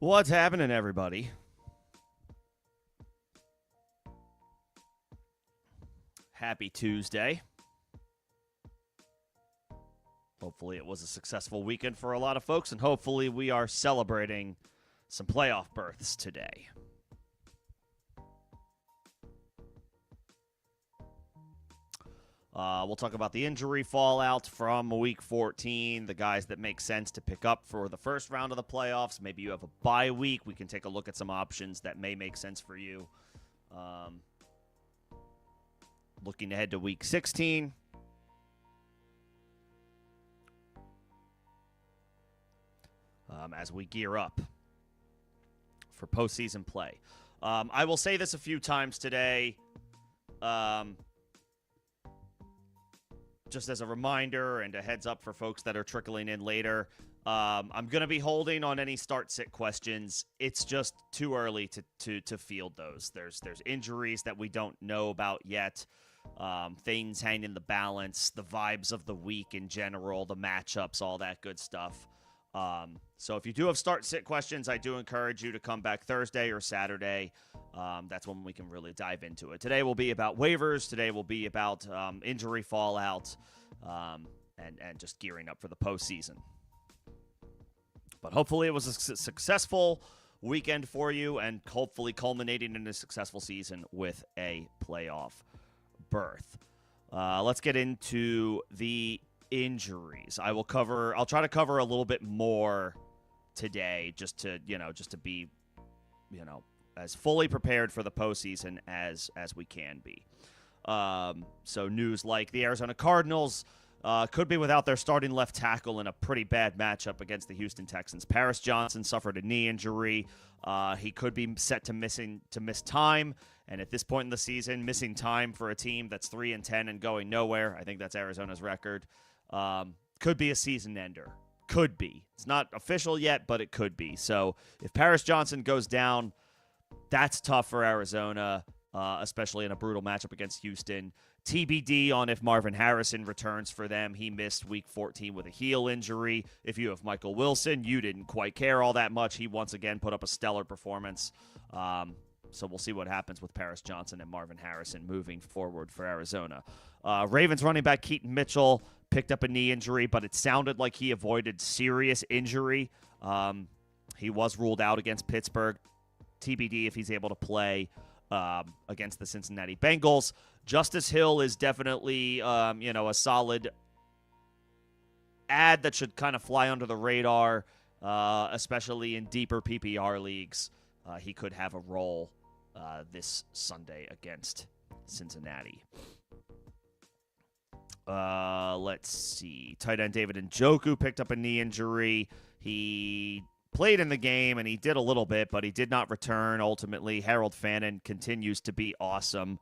What's happening, everybody? Happy Tuesday. Hopefully, it was a successful weekend for a lot of folks, and hopefully, we are celebrating some playoff berths today. We'll talk about the injury fallout from Week 14, the guys that make sense to pick up for the first round of the playoffs. Maybe you have a bye week. We can take a look at some options that may make sense for you. Looking ahead to Week 16. As we gear up for postseason play. I will say this a few times today. Just as a reminder and a heads up for folks that are trickling in later, I'm going to be holding on any start-sit questions. It's just too early to field those. There's injuries that we don't know about yet, things hanging in the balance, the vibes of the week in general, the matchups, all that good stuff. So if you do have start-sit questions, I do encourage you to come back Thursday or Saturday. That's when we can really dive into it. Today will be about waivers. Today will be about injury fallout and just gearing up for the postseason. But hopefully it was a successful weekend for you and hopefully culminating in a successful season with a playoff berth. Let's get into the injuries. I'll try to cover a little bit more today just to be, as fully prepared for the postseason as we can be. So news like the Arizona Cardinals could be without their starting left tackle in a pretty bad matchup against the Houston Texans. Paris Johnson suffered a knee injury. He could be set to miss time. And at this point in the season, missing time for a team that's 3-10 and going nowhere, I think that's Arizona's record, could be a season ender. Could be. It's not official yet, but it could be. So if Paris Johnson goes down, that's tough for Arizona, especially in a brutal matchup against Houston. TBD on if Marvin Harrison returns for them. He missed Week 14 with a heel injury. If you have Michael Wilson, you didn't quite care all that much. He once again put up a stellar performance. So we'll see what happens with Paris Johnson and Marvin Harrison moving forward for Arizona. Ravens running back Keaton Mitchell picked up a knee injury, but it sounded like he avoided serious injury. He was ruled out against Pittsburgh. TBD if he's able to play against the Cincinnati Bengals. Justice Hill is definitely, a solid ad that should kind of fly under the radar, especially in deeper PPR leagues. He could have a role this Sunday against Cincinnati. Let's see. Tight end David Njoku picked up a knee injury. He played in the game, and he did a little bit, but he did not return ultimately. Harold Fannin continues to be awesome.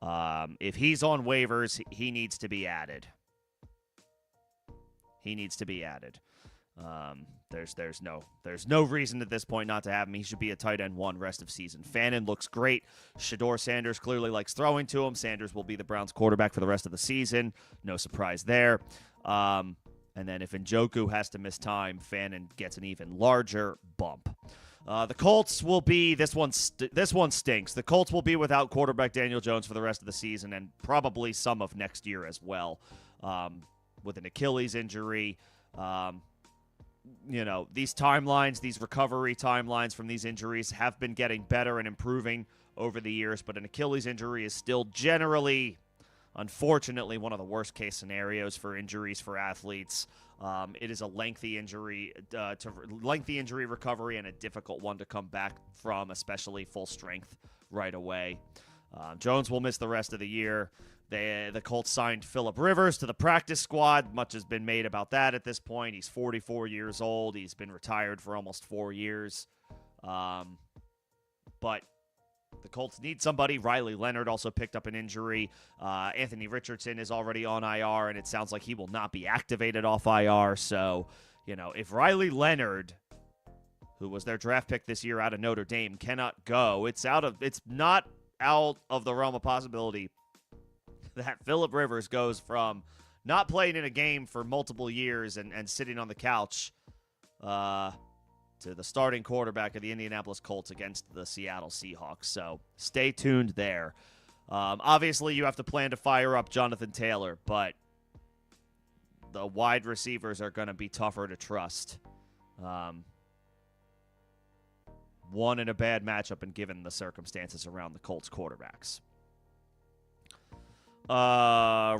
If he's on waivers, he needs to be added. There's no reason at this point not to have him. He should be a tight end one rest of season. Fannin looks great. Shador Sanders clearly likes throwing to him. Sanders will be the Browns quarterback for the rest of the season. No surprise there. And then if Njoku has to miss time, Fannin gets an even larger bump. The Colts will be this one stinks. The Colts will be without quarterback Daniel Jones for the rest of the season and probably some of next year as well, with an Achilles injury. These timelines, these recovery timelines from these injuries have been getting better and improving over the years, but an Achilles injury is still generally, unfortunately, one of the worst case scenarios for injuries for athletes. It is a lengthy injury recovery and a difficult one to come back from, especially full strength right away. Jones will miss the rest of the year. The Colts signed Phillip Rivers to the practice squad. Much has been made about that at this point. He's 44 years old. He's been retired for almost 4 years. But the Colts need somebody. Riley Leonard also picked up an injury. Anthony Richardson is already on IR, and it sounds like he will not be activated off IR. So, if Riley Leonard, who was their draft pick this year out of Notre Dame, cannot go, it's not out of the realm of possibility that Phillip Rivers goes from not playing in a game for multiple years and sitting on the couch to the starting quarterback of the Indianapolis Colts against the Seattle Seahawks. So stay tuned there. Obviously, you have to plan to fire up Jonathan Taylor, but the wide receivers are going to be tougher to trust. One in a bad matchup and given the circumstances around the Colts quarterbacks.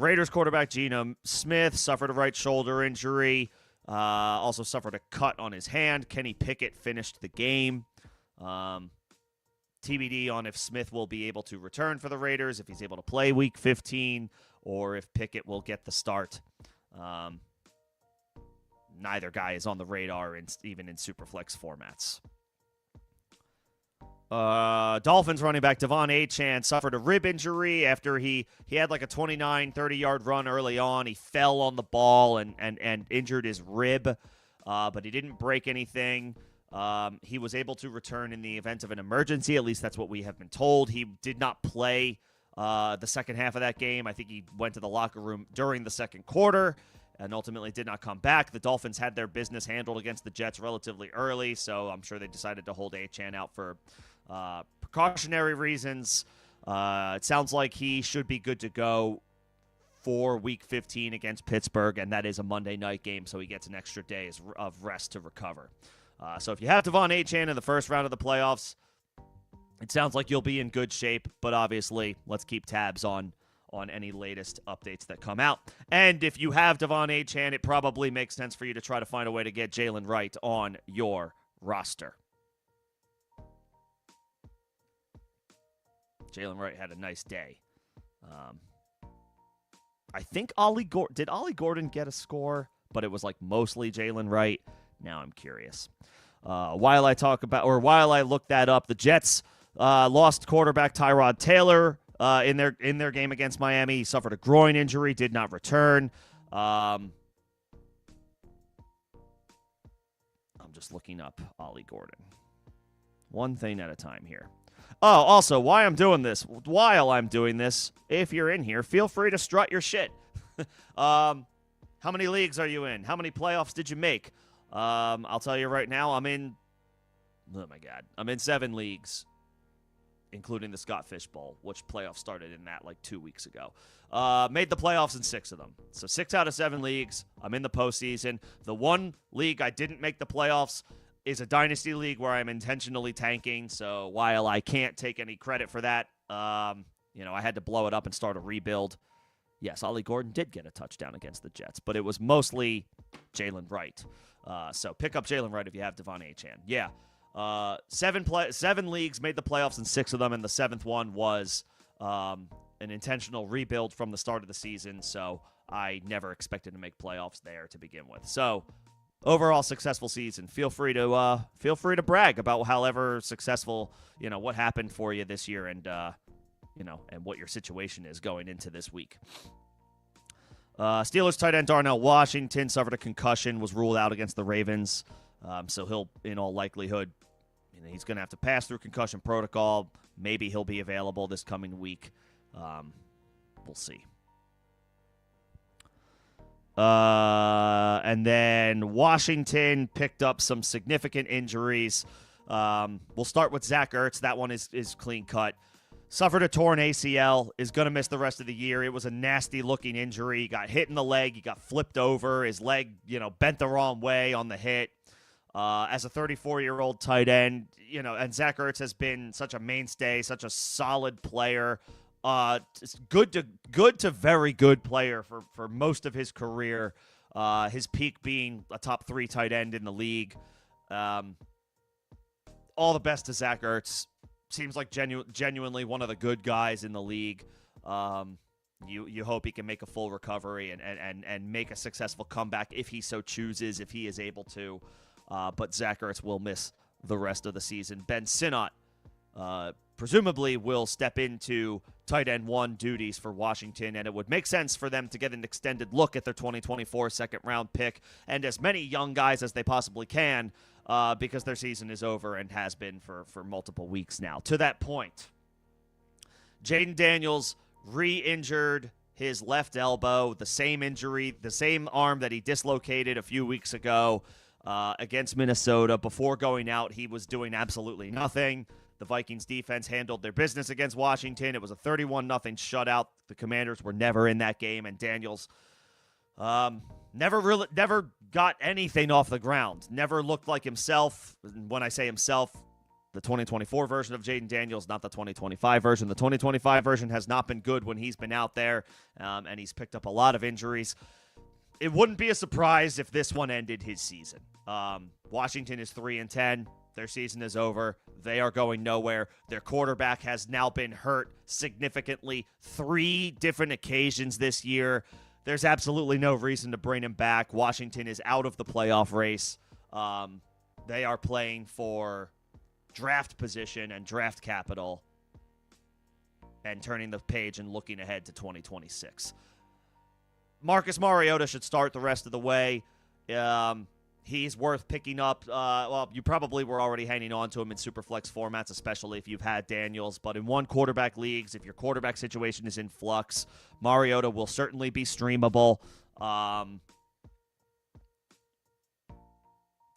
Raiders quarterback Geno Smith suffered a right shoulder injury. Also suffered a cut on his hand. Kenny Pickett finished the game. TBD on if Smith will be able to return for the Raiders, if he's able to play Week 15, or if Pickett will get the start. Neither guy is on the radar, even in Superflex formats. Dolphins running back Devon Achane suffered a rib injury after he had like a 29, 30-yard run early on. He fell on the ball and injured his rib, but he didn't break anything. He was able to return in the event of an emergency. At least that's what we have been told. He did not play the second half of that game. I think he went to the locker room during the second quarter and ultimately did not come back. The Dolphins had their business handled against the Jets relatively early, so I'm sure they decided to hold Achane out for precautionary reasons. It sounds like he should be good to go for Week 15 against Pittsburgh, and that is a Monday night game, so he gets an extra day of rest to recover. So if you have Devon Achane in the first round of the playoffs, it sounds like you'll be in good shape, but obviously let's keep tabs on any latest updates that come out. And if you have Devon Achane, it probably makes sense for you to try to find a way to get Jalen Wright on your roster. Jalen Wright had a nice day. I think did Ollie Gordon get a score, but it was like mostly Jalen Wright. Now I'm curious. While I look that up, the Jets lost quarterback Tyrod Taylor in their game against Miami. He suffered a groin injury, did not return. I'm just looking up Ollie Gordon. One thing at a time here. Oh, also, while I'm doing this, if you're in here, feel free to strut your shit. How many leagues are you in? How many playoffs did you make? I'll tell you right now, I'm in 7 leagues, including the Scott Fish Bowl, which playoffs started in that like 2 weeks ago. Made the playoffs in 6 of them. So 6 out of 7 leagues, I'm in the postseason. The one league I didn't make the playoffs is a dynasty league where I'm intentionally tanking. So while I can't take any credit for that, I had to blow it up and start a rebuild. Yes, Ollie Gordon did get a touchdown against the Jets, but it was mostly Jalen Wright. So pick up Jalen Wright if you have Devon Achane. Yeah, 7 leagues made the playoffs in 6 of them, and the 7th one was an intentional rebuild from the start of the season. So I never expected to make playoffs there to begin with. So overall successful season. Feel free to brag about however successful, what happened for you this year and and what your situation is going into this week. Steelers tight end Darnell Washington suffered a concussion, was ruled out against the Ravens. So he'll, in all likelihood, he's going to have to pass through concussion protocol. Maybe he'll be available this coming week. We'll see. And then Washington picked up some significant injuries. We'll start with Zach Ertz. That one is clean cut. Suffered a torn ACL, is going to miss the rest of the year. It was a nasty-looking injury. He got hit in the leg. He got flipped over. His leg, bent the wrong way on the hit. As a 34-year-old tight end, and Zach Ertz has been such a mainstay, such a solid player. Good to very good player for most of his career. His peak being a top 3 tight end in the league. All the best to Zach Ertz. Seems like genuinely one of the good guys in the league. You hope he can make a full recovery and make a successful comeback if he so chooses, if he is able to. But Zach Ertz will miss the rest of the season. Ben Sinnott presumably will step into tight end 1 duties for Washington, and it would make sense for them to get an extended look at their 2024 second-round pick and as many young guys as they possibly can because their season is over and has been for multiple weeks now. To that point, Jaden Daniels re-injured his left elbow, the same injury, the same arm that he dislocated a few weeks ago. against Minnesota. Before going out, he was doing absolutely nothing. The Vikings defense handled their business against Washington. It was a 31-0 shutout. The Commanders were never in that game, and Daniels never got anything off the ground. Never looked like himself. When I say himself, the 2024 version of Jaden Daniels, not the 2025 version. The 2025 version has not been good when he's been out there, and he's picked up a lot of injuries. It wouldn't be a surprise if this one ended his season. Washington is 3-10. Their season is over. They are going nowhere. Their quarterback has now been hurt significantly 3 different occasions this year. There's absolutely no reason to bring him back. Washington is out of the playoff race. They are playing for draft position and draft capital and turning the page and looking ahead to 2026. Marcus Mariota should start the rest of the way. He's worth picking up. Well, you probably were already hanging on to him in Superflex formats, especially if you've had Daniels. But in one quarterback leagues, if your quarterback situation is in flux, Mariota will certainly be streamable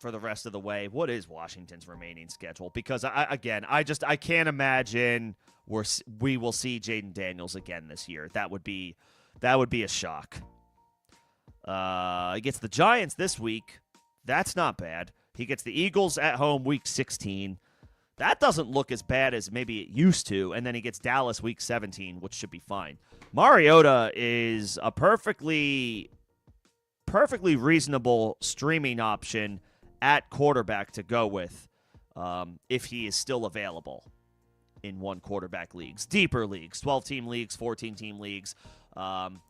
for the rest of the way. What is Washington's remaining schedule? Because, I can't imagine we will see Jaden Daniels again this year. That would be a shock. He gets the Giants this week. That's not bad. He gets the Eagles at home week 16. That doesn't look as bad as maybe it used to. And then he gets Dallas week 17, which should be fine. Mariota is a perfectly reasonable streaming option at quarterback to go with if he is still available in one quarterback leagues. Deeper leagues, 12-team leagues, 14-team leagues.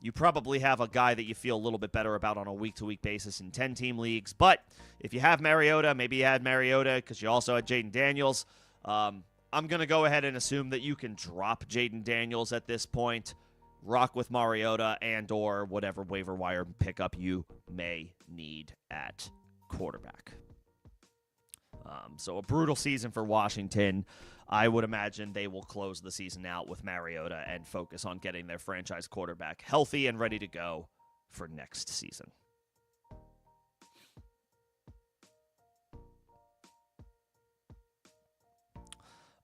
You probably have a guy that you feel a little bit better about on a week-to-week basis in 10-team leagues. But if you have Mariota, maybe you had Mariota because you also had Jaden Daniels. I'm going to go ahead and assume that you can drop Jaden Daniels at this point, rock with Mariota and or whatever waiver wire pickup you may need at quarterback. So a brutal season for Washington. I would imagine they will close the season out with Mariota and focus on getting their franchise quarterback healthy and ready to go for next season.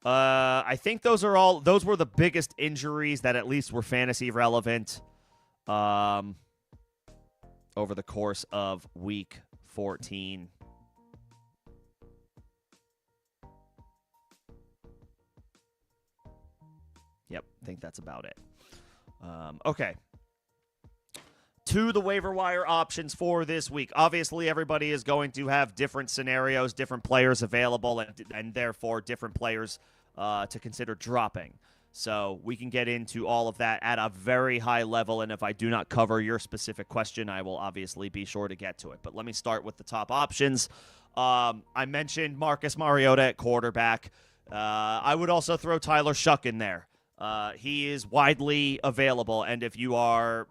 I think those were the biggest injuries that at least were fantasy relevant over the course of week 14. Yep, I think that's about it. Okay. To the waiver wire options for this week. Obviously, everybody is going to have different scenarios, different players available, and therefore different players to consider dropping. So we can get into all of that at a very high level, and if I do not cover your specific question, I will obviously be sure to get to it. But let me start with the top options. I mentioned Marcus Mariota at quarterback. I would also throw Tyler Shuck in there. He is widely available, and if you are,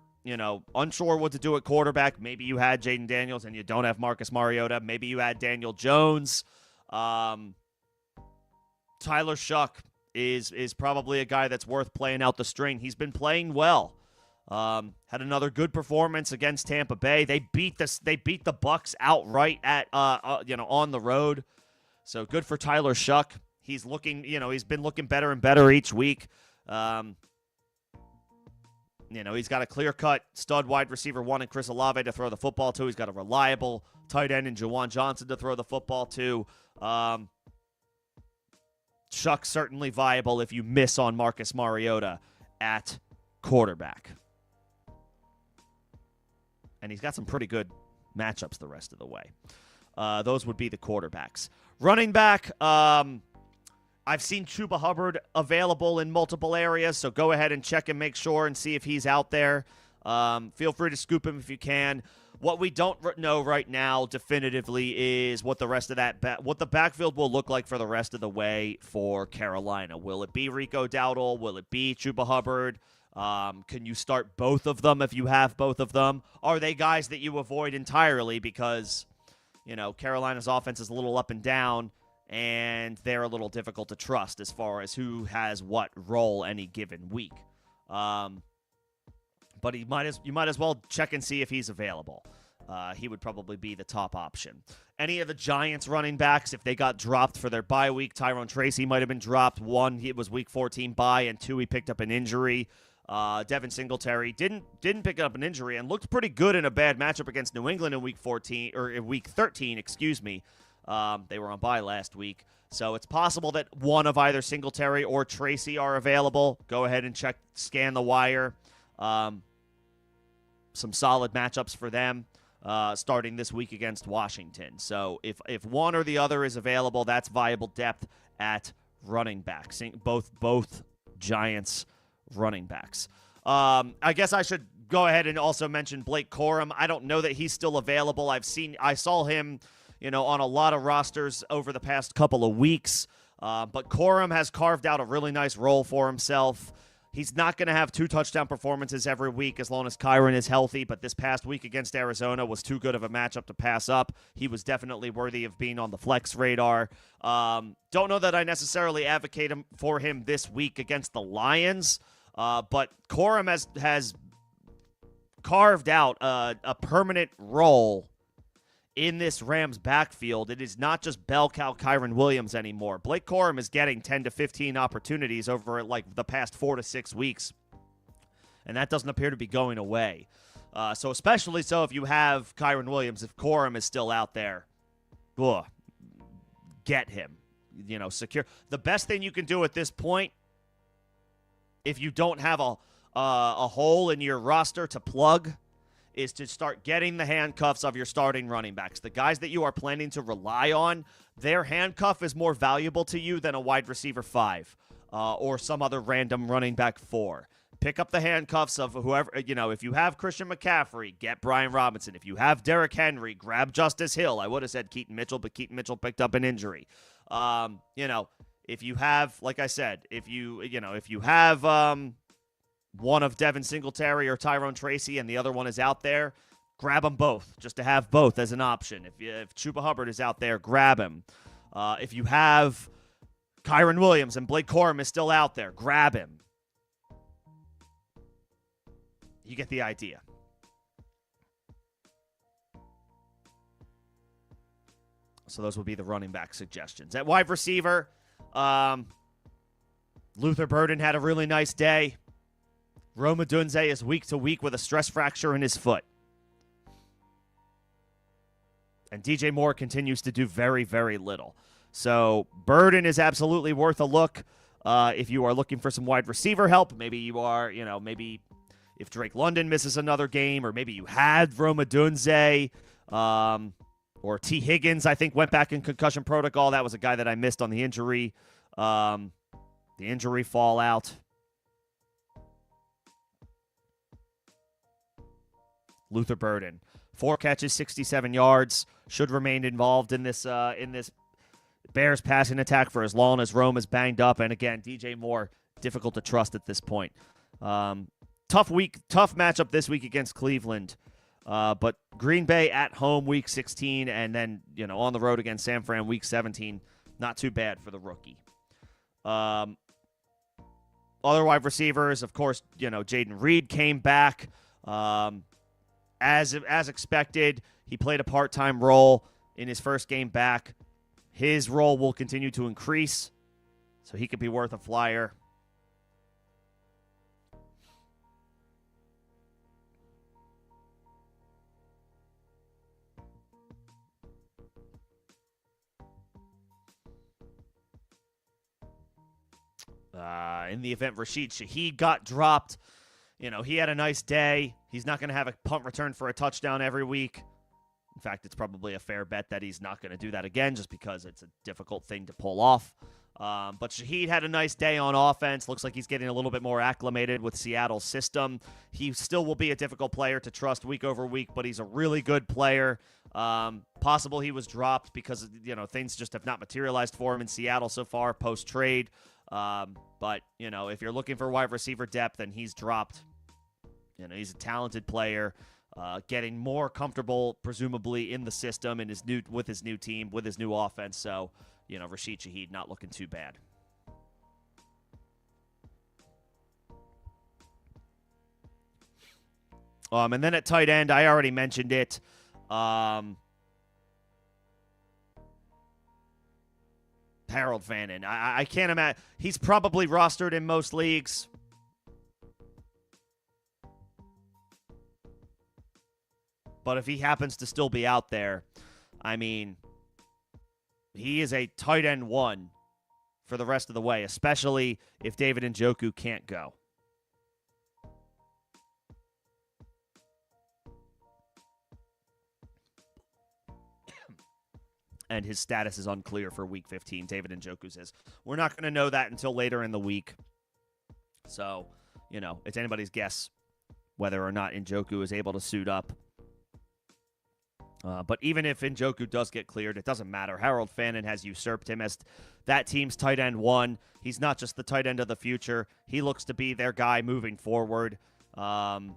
unsure what to do at quarterback, maybe you had Jaden Daniels and you don't have Marcus Mariota, maybe you had Daniel Jones. Tyler Shuck is probably a guy that's worth playing out the string. He's been playing well. Had another good performance against Tampa Bay. They beat the Bucs outright at on the road. So good for Tyler Shuck. He's looking, he's been looking better and better each week. He's got a clear-cut stud wide receiver one in Chris Olave to throw the football to. He's got a reliable tight end in Juwan Johnson to throw the football to. Shuck's certainly viable if you miss on Marcus Mariota at quarterback. And he's got some pretty good matchups the rest of the way. Those would be the quarterbacks. Running back, I've seen Chuba Hubbard available in multiple areas, so go ahead and check and make sure and see if he's out there. Feel free to scoop him if you can. What we don't know right now definitively is what the rest of what the backfield will look like for the rest of the way for Carolina. Will it be Rico Dowdle? Will it be Chuba Hubbard? Can you start both of them if you have both of them? Are they guys that you avoid entirely because, Carolina's offense is a little up and down, and they're a little difficult to trust as far as who has what role any given week. But you might as well check and see if he's available. he would probably be the top option. Any of the Giants running backs, if they got dropped for their bye week, Tyrone Tracy might have been dropped. One, it was week 14 bye, and two, he picked up an injury. Devin Singletary didn't pick up an injury and looked pretty good in a bad matchup against New England in week 14 or in week 13, excuse me. They were on bye last week. So it's possible that one of either Singletary or Tracy are available. Go ahead and scan the wire. Some solid matchups for them starting this week against Washington. So if one or the other is available, that's viable depth at running back. Both Giants running backs. I guess I should go ahead and also mention Blake Corum. I don't know that he's still available. I saw him, on a lot of rosters over the past couple of weeks. But Corum has carved out a really nice role for himself. He's not going to have 2 touchdown performances every week as long as Kyren is healthy, but this past week against Arizona was too good of a matchup to pass up. He was definitely worthy of being on the flex radar. Don't know that I necessarily advocate for him this week against the Lions, but Corum has carved out a permanent role in this Rams backfield. It is not just bell cow Kyren Williams anymore. Blake Corum is getting 10 to 15 opportunities over the past 4 to 6 weeks, and that doesn't appear to be going away. So especially so if you have Kyren Williams, if Corum is still out there, get him. Secure. The best thing you can do at this point, if you don't have a hole in your roster to plug, is to start getting the handcuffs of your starting running backs. The guys that you are planning to rely on, their handcuff is more valuable to you than a wide receiver 5 or some other random running back 4. Pick up the handcuffs of whoever, if you have Christian McCaffrey, get Brian Robinson. If you have Derrick Henry, grab Justice Hill. I would have said Keaton Mitchell, but Keaton Mitchell picked up an injury. If you have, like I said, if you have one of Devin Singletary or Tyrone Tracy and the other one is out there, grab them both just to have both as an option. If Chuba Hubbard is out there, grab him. If you have Kyren Williams and Blake Corum is still out there, grab him. You get the idea. So those would be the running back suggestions. At wide receiver, Luther Burden had a really nice day. Rome Odunze is week to week with a stress fracture in his foot. And DJ Moore continues to do very, very little. So Burden is absolutely worth a look if you are looking for some wide receiver help. Maybe you are, maybe if Drake London misses another game, or maybe you had Rome Odunze, or T. Higgins, I think, went back in concussion protocol. That was a guy that I missed on the injury fallout. Luther Burden, 4 catches, 67 yards, should remain involved in this Bears passing attack for as long as Rome is banged up. And again, DJ Moore, difficult to trust at this point. Tough matchup this week against Cleveland. But Green Bay at home week 16, and then on the road against San Fran week 17. Not too bad for the rookie. Other wide receivers, of course, Jaden Reed came back. As expected, he played a part-time role in his first game back. His role will continue to increase, so he could be worth a flyer. In the event Rashid Shaheed got dropped, he had a nice day. He's not going to have a punt return for a touchdown every week. In fact, it's probably a fair bet that he's not going to do that again just because it's a difficult thing to pull off. But Shaheed had a nice day on offense. Looks like he's getting a little bit more acclimated with Seattle's system. He still will be a difficult player to trust week over week, but he's a really good player. Possible he was dropped because, things just have not materialized for him in Seattle so far post-trade. But, if you're looking for wide receiver depth, then he's dropped. He's a talented player, getting more comfortable, presumably, in the system and with his new team, with his new offense. So, Rashid Shaheed not looking too bad. And then at tight end, I already mentioned it. Harold Fannin. I can't imagine. He's probably rostered in most leagues. But if he happens to still be out there, I mean, he is a tight end one for the rest of the way, especially if David Njoku can't go. And his status is unclear for Week 15. David Njoku's is. We're not going to know that until later in the week. So, it's anybody's guess whether or not Njoku is able to suit up. But even if Njoku does get cleared, it doesn't matter. Harold Fannin has usurped him as that team's tight end one. He's not just the tight end of the future. He looks to be their guy moving forward. Fannin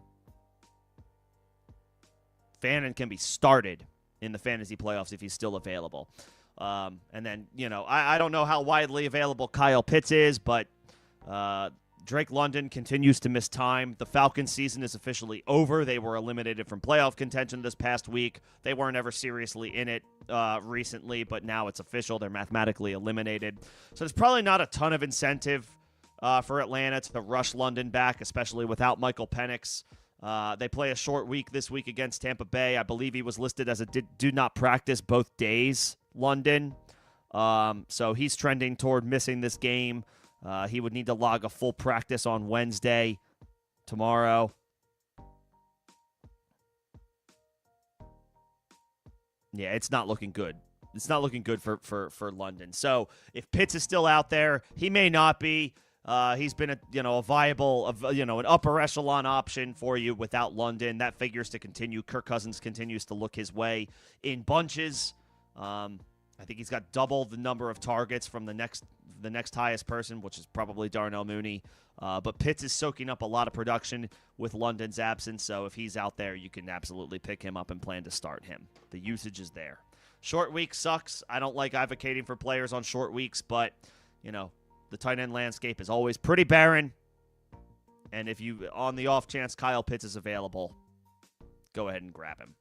can be started in the fantasy playoffs if he's still available. And then, I don't know how widely available Kyle Pitts is, but Drake London continues to miss time. The Falcons season is officially over. They were eliminated from playoff contention this past week. They weren't ever seriously in it recently, but now it's official. They're mathematically eliminated. So there's probably not a ton of incentive for Atlanta to rush London back, especially without Michael Penix. They play a short week this week against Tampa Bay. I believe he was listed as a do not practice both days, London. So he's trending toward missing this game. He would need to log a full practice on Wednesday, tomorrow. Yeah, it's not looking good. It's not looking good for London. So if Pitts is still out there, he may not be. He's been a viable, an upper echelon option for you without London. That figures to continue. Kirk Cousins continues to look his way in bunches. I think he's got double the number of targets from the next highest person, which is probably Darnell Mooney. But Pitts is soaking up a lot of production with London's absence, so if he's out there, you can absolutely pick him up and plan to start him. The usage is there. Short week sucks. I don't like advocating for players on short weeks, but, the tight end landscape is always pretty barren. And if you, on the off chance Kyle Pitts is available, go ahead and grab him.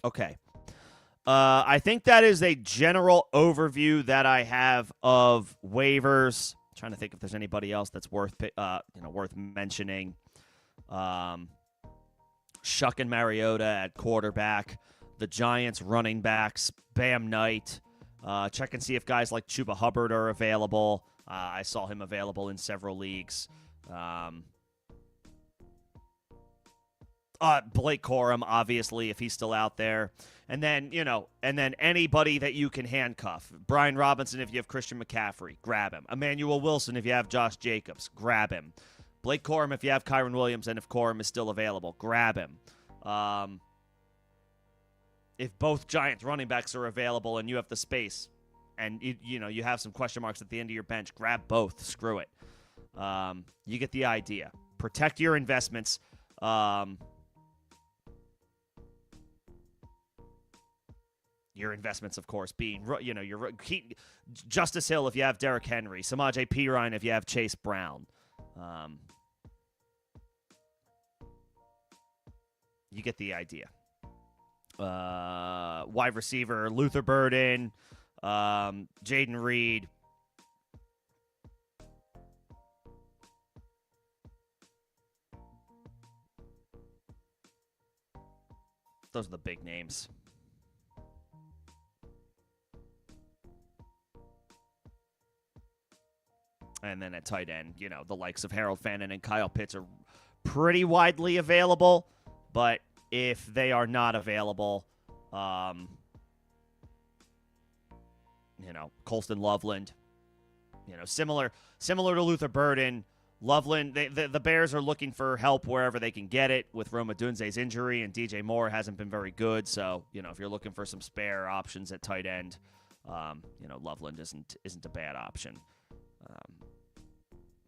Okay. I think that is a general overview that I have of waivers. I'm trying to think if there's anybody else that's worth mentioning. Shuck and Mariota at quarterback. The Giants running backs, Bam Knight. Check and see if guys like Chuba Hubbard are available. I saw him available in several leagues. Blake Corum, obviously, if he's still out there. And then, anybody that you can handcuff. Brian Robinson, if you have Christian McCaffrey, grab him. Emmanuel Wilson, if you have Josh Jacobs, grab him. Blake Corum, if you have Kyron Williams, and if Corum is still available, grab him. If both Giants running backs are available and you have the space and, you have some question marks at the end of your bench, grab both. Screw it. You get the idea. Protect your investments. Your investments, of course, being, Justice Hill if you have Derrick Henry, Samaje Perine if you have Chase Brown. You get the idea. Wide receiver, Luther Burden, Jaden Reed. Those are the big names. And then at tight end, the likes of Harold Fannin and Kyle Pitts are pretty widely available. But if they are not available, Colston Loveland, similar to Luther Burden, Loveland, the Bears are looking for help wherever they can get it with Rome Odunze's injury, and DJ Moore hasn't been very good. So, if you're looking for some spare options at tight end, Loveland isn't a bad option.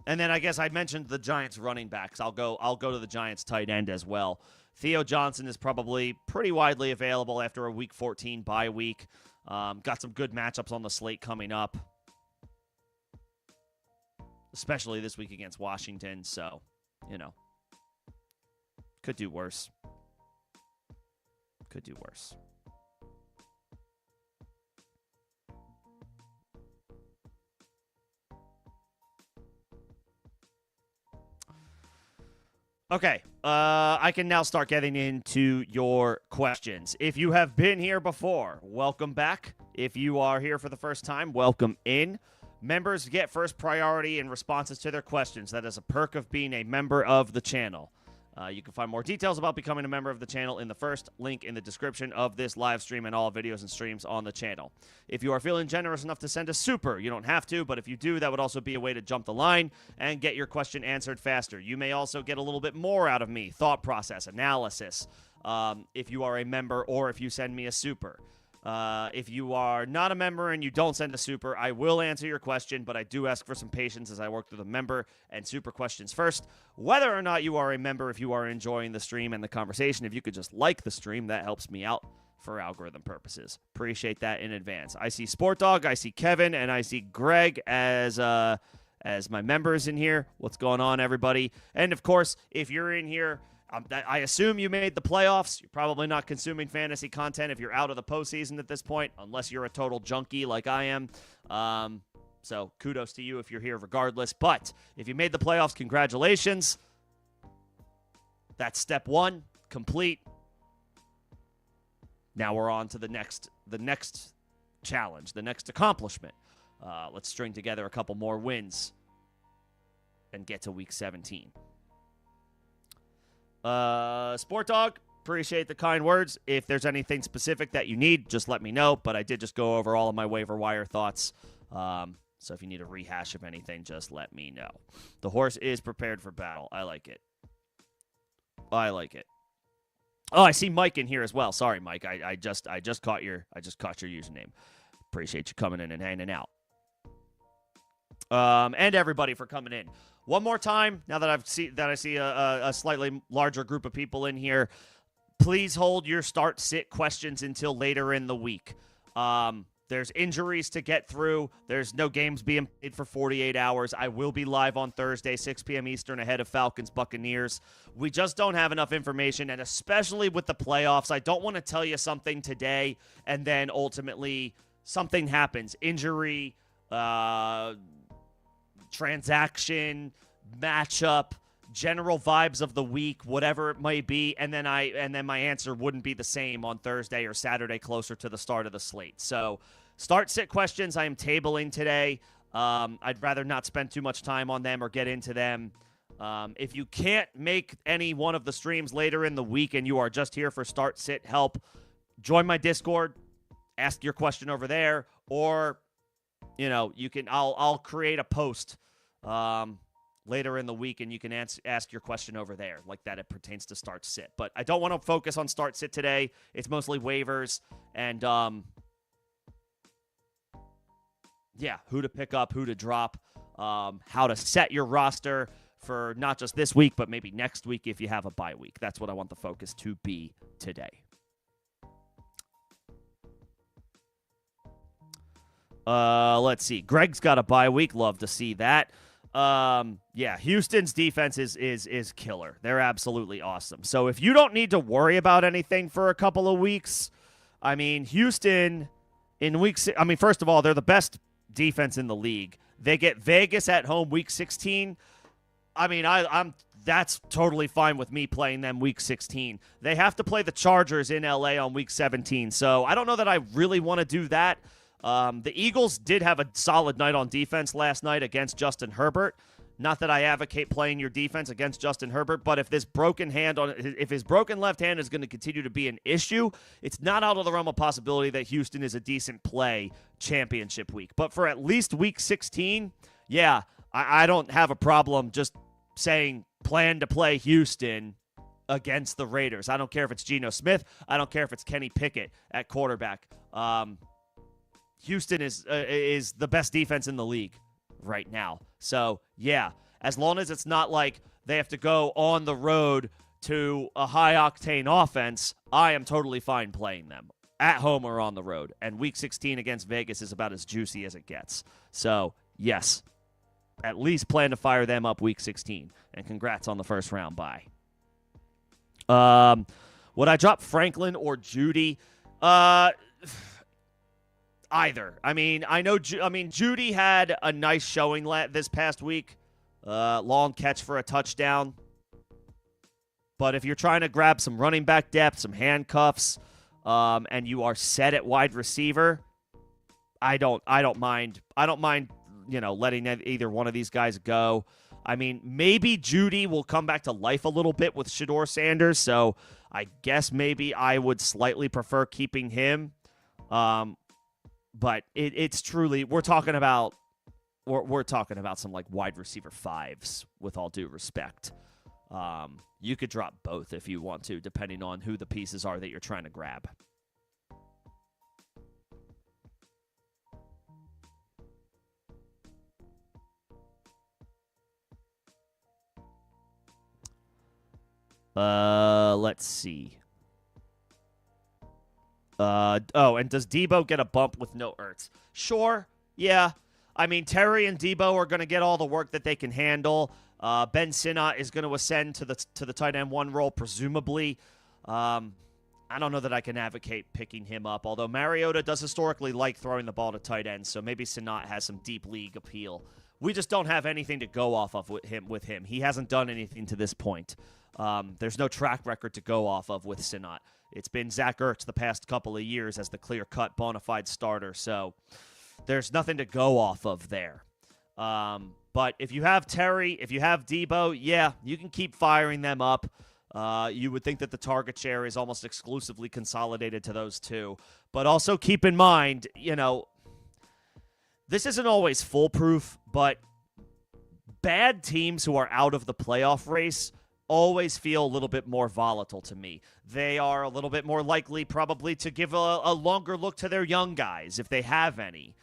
And then I guess I mentioned the Giants running backs. I'll go to the Giants tight end as well. Theo Johnson is probably pretty widely available after a Week 14 bye week. Got some good matchups on the slate coming up, especially this week against Washington. So, could do worse. Could do worse. Okay, I can now start getting into your questions. If you have been here before, welcome back. If you are here for the first time, welcome in. Members get first priority in responses to their questions. That is a perk of being a member of the channel. You can find more details about becoming a member of the channel in the first link in the description of this live stream and all videos and streams on the channel. If you are feeling generous enough to send a super, you don't have to, but if you do, that would also be a way to jump the line and get your question answered faster. You may also get a little bit more out of me, thought process, analysis, if you are a member or if you send me a super. If you are not a member and you don't send a super, I will answer your question, but I do ask for some patience as I work through the member and super questions first. Whether or not you are a member, if you are enjoying the stream and the conversation, if you could just like the stream, that helps me out for algorithm purposes. Appreciate that in advance. I see Sport Dog, I see Kevin, and I see Greg as my members in here. What's going on, everybody? And, of course, if you're in here, I assume you made the playoffs. You're probably not consuming fantasy content if you're out of the postseason at this point, unless you're a total junkie like I am. So kudos to you if you're here regardless. But if you made the playoffs, congratulations. That's step one, complete. Now we're on to the next challenge, the next accomplishment. Let's string together a couple more wins and get to week 17. Sport Dog, appreciate the kind words. If there's anything specific that you need, just let me know. But I did just go over all of my waiver wire thoughts. So if you need a rehash of anything, just let me know. The horse is prepared for battle. I like it. Oh, I see Mike in here as well. Sorry, Mike. I just caught your username. Appreciate you coming in and hanging out. And everybody for coming in. One more time, now that I see a slightly larger group of people in here, please hold your start-sit questions until later in the week. There's injuries to get through. There's no games being played for 48 hours. I will be live on Thursday, 6 p.m. Eastern, ahead of Falcons-Buccaneers. We just don't have enough information, and especially with the playoffs, I don't want to tell you something today and then ultimately something happens. Injury, transaction, matchup, general vibes of the week, whatever it may be, and then my answer wouldn't be the same on Thursday or Saturday closer to the start of the slate. So start-sit questions I am tabling today. I'd rather not spend too much time on them or get into them. If you can't make any one of the streams later in the week and you are just here for start-sit help, join my Discord, ask your question over there, or you can. I'll create a post later in the week, and you can ask your question over there, like that it pertains to start-sit. But I don't want to focus on start-sit today. It's mostly waivers and, who to pick up, who to drop, how to set your roster for not just this week, but maybe next week if you have a bye week. That's what I want the focus to be today. Let's see. Greg's got a bye week. Love to see that. Houston's defense is killer. They're absolutely awesome. So if you don't need to worry about anything for a couple of weeks, I mean, Houston in week 6, I mean, first of all, they're the best defense in the league. They get Vegas at home week 16. I mean, that's totally fine with me playing them week 16. They have to play the Chargers in LA on week 17. So I don't know that I really want to do that. The Eagles did have a solid night on defense last night against Justin Herbert. Not that I advocate playing your defense against Justin Herbert, but if his broken left hand is going to continue to be an issue, it's not out of the realm of possibility that Houston is a decent play championship week. But for at least week 16, I don't have a problem just saying plan to play Houston against the Raiders. I don't care if it's Geno Smith. I don't care if it's Kenny Pickett at quarterback. Houston is the best defense in the league right now. So, as long as it's not like they have to go on the road to a high-octane offense, I am totally fine playing them. at home or on the road. And Week 16 against Vegas is about as juicy as it gets. So, yes, at least plan to fire them up Week 16. And congrats on the first round bye. Would I drop Franklin or Judy? Either. I mean, Judy had a nice showing this past week. Long catch for a touchdown. But if you're trying to grab some running back depth, some handcuffs, and you are set at wide receiver, I don't mind, letting either one of these guys go. I mean, maybe Judy will come back to life a little bit with Shedeur Sanders, so I guess maybe I would slightly prefer keeping him. But it's truly, we're talking about some like wide receiver fives, with all due respect. You could drop both if you want to, depending on who the pieces are that you're trying to grab. Let's see. And does Debo get a bump with no Ertz? Sure, yeah. I mean, Terry and Debo are going to get all the work that they can handle. Ben Sinnott is going to ascend to the tight end 1 role, presumably. I don't know that I can advocate picking him up, although Mariota does historically like throwing the ball to tight ends, so maybe Sinnott has some deep league appeal. We just don't have anything to go off of with him. He hasn't done anything to this point. There's no track record to go off of with Sinnott. It's been Zach Ertz the past couple of years as the clear-cut, bona fide starter, so there's nothing to go off of there. But if you have Terry, if you have Debo, yeah, you can keep firing them up. You would think that the target share is almost exclusively consolidated to those two. But also keep in mind, this isn't always foolproof, but bad teams who are out of the playoff race always feel a little bit more volatile to me. They are a little bit more likely probably to give a longer look to their young guys, if they have any.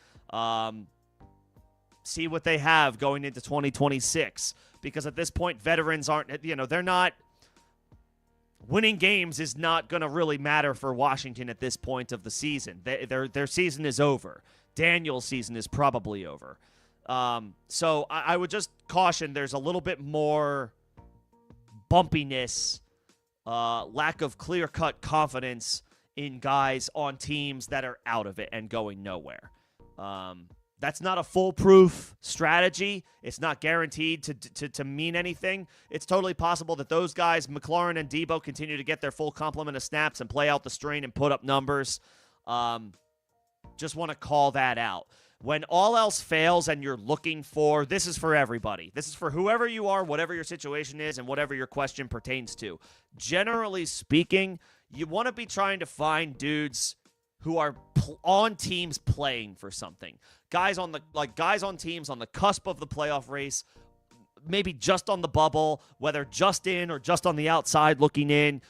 See what they have going into 2026. Because at this point, veterans aren't, they're not, winning games is not going to really matter for Washington at this point of the season. Their season is over. Daniel's season is probably over. So I would just caution there's a little bit more bumpiness, lack of clear-cut confidence in guys on teams that are out of it and going nowhere. That's not a foolproof strategy. It's not guaranteed to mean anything. It's totally possible that those guys, McLaurin and Debo, continue to get their full complement of snaps and play out the strain and put up numbers. Just want to call that out. When all else fails and you're looking for, this is for everybody. This is for whoever you are, whatever your situation is, and whatever your question pertains to. Generally speaking, you want to be trying to find dudes who are on teams playing for something. Guys on teams on the cusp of the playoff race, maybe just on the bubble, whether just in or just on the outside looking in.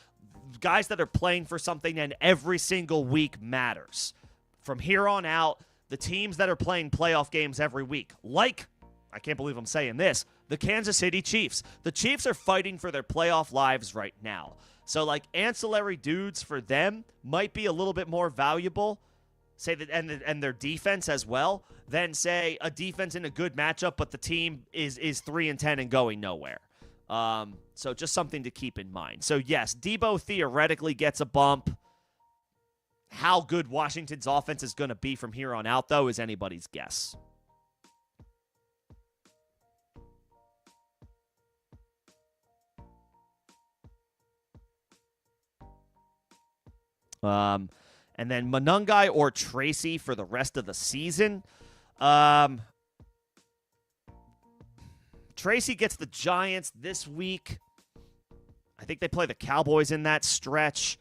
Guys that are playing for something, and every single week matters. From here on out, the teams that are playing playoff games every week, like, I can't believe I'm saying this, the Kansas City Chiefs. The Chiefs are fighting for their playoff lives right now. So, ancillary dudes for them might be a little bit more valuable, say that, and their defense as well, than, say, a defense in a good matchup, but the team is 3-10 and going nowhere. So just something to keep in mind. So, yes, Debo theoretically gets a bump. How good Washington's offense is going to be from here on out, though, is anybody's guess. And then Monungai or Tracy for the rest of the season. Tracy gets the Giants this week. I think they play the Cowboys in that stretch.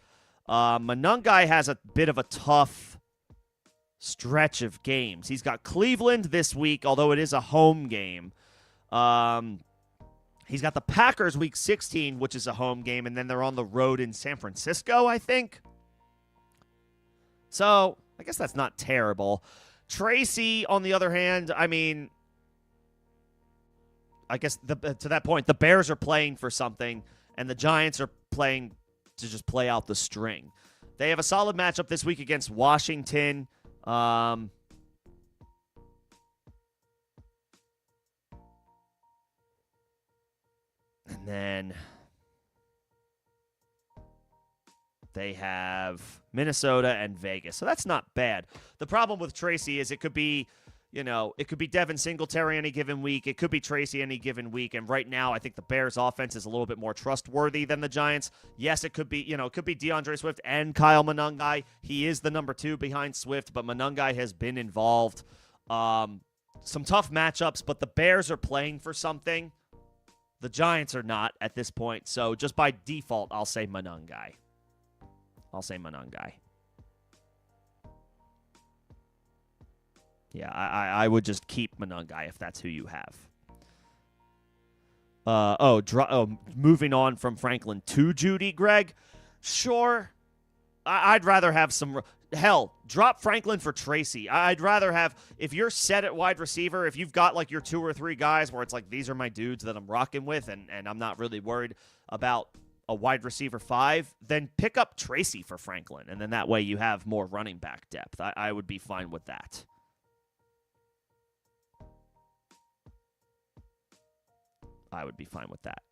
Monungai has a bit of a tough stretch of games. He's got Cleveland this week, although it is a home game. He's got the Packers week 16, which is a home game, and then they're on the road in San Francisco, I think. So, I guess that's not terrible. Tracy, on the other hand, I mean, I guess to that point, the Bears are playing for something, and the Giants are playing to just play out the string. They have a solid matchup this week against Washington. And then they have Minnesota and Vegas. So that's not bad. The problem with Tracy is it could be, it could be Devin Singletary any given week. It could be Tracy any given week. And right now, I think the Bears' offense is a little bit more trustworthy than the Giants. Yes, it could be, it could be DeAndre Swift and Kyle Monangai. He is the number 2 behind Swift, but Monangai has been involved. Some tough matchups, but the Bears are playing for something. The Giants are not at this point. So just by default, I'll say Monangai. Yeah, I would just keep Monangai if that's who you have. Moving on from Franklin to Judy, Greg. Sure. I'd rather have some... Hell, drop Franklin for Tracy. I'd rather have... If you're set at wide receiver, if you've got like your 2 or 3 guys where it's like, these are my dudes that I'm rocking with and I'm not really worried about a wide receiver 5, then pick up Tracy for Franklin. And then that way you have more running back depth. I would be fine with that. I would be fine with that.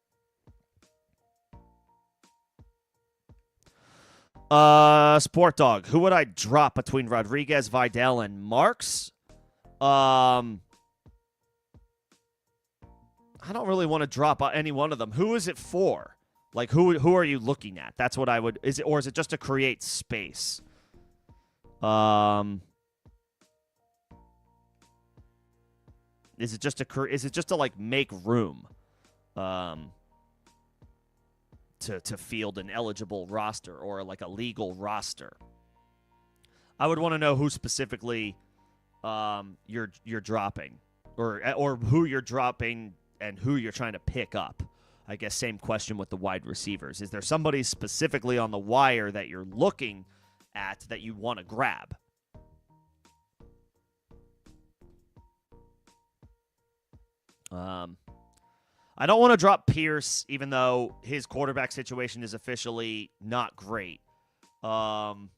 Sport Dog. Who would I drop between Rodriguez, Vidal, and Marks? I don't really want to drop any one of them. Who is it for? Like, who are you looking at? That's what I would... Is it just to create space? Is it just to like make room? To field an eligible roster or like a legal roster. I would want to know who specifically you're dropping or who you're dropping and who you're trying to pick up. I guess same question with the wide receivers. Is there somebody specifically on the wire that you're looking at that you want to grab? I don't want to drop Pierce, even though his quarterback situation is officially not great. Godwin.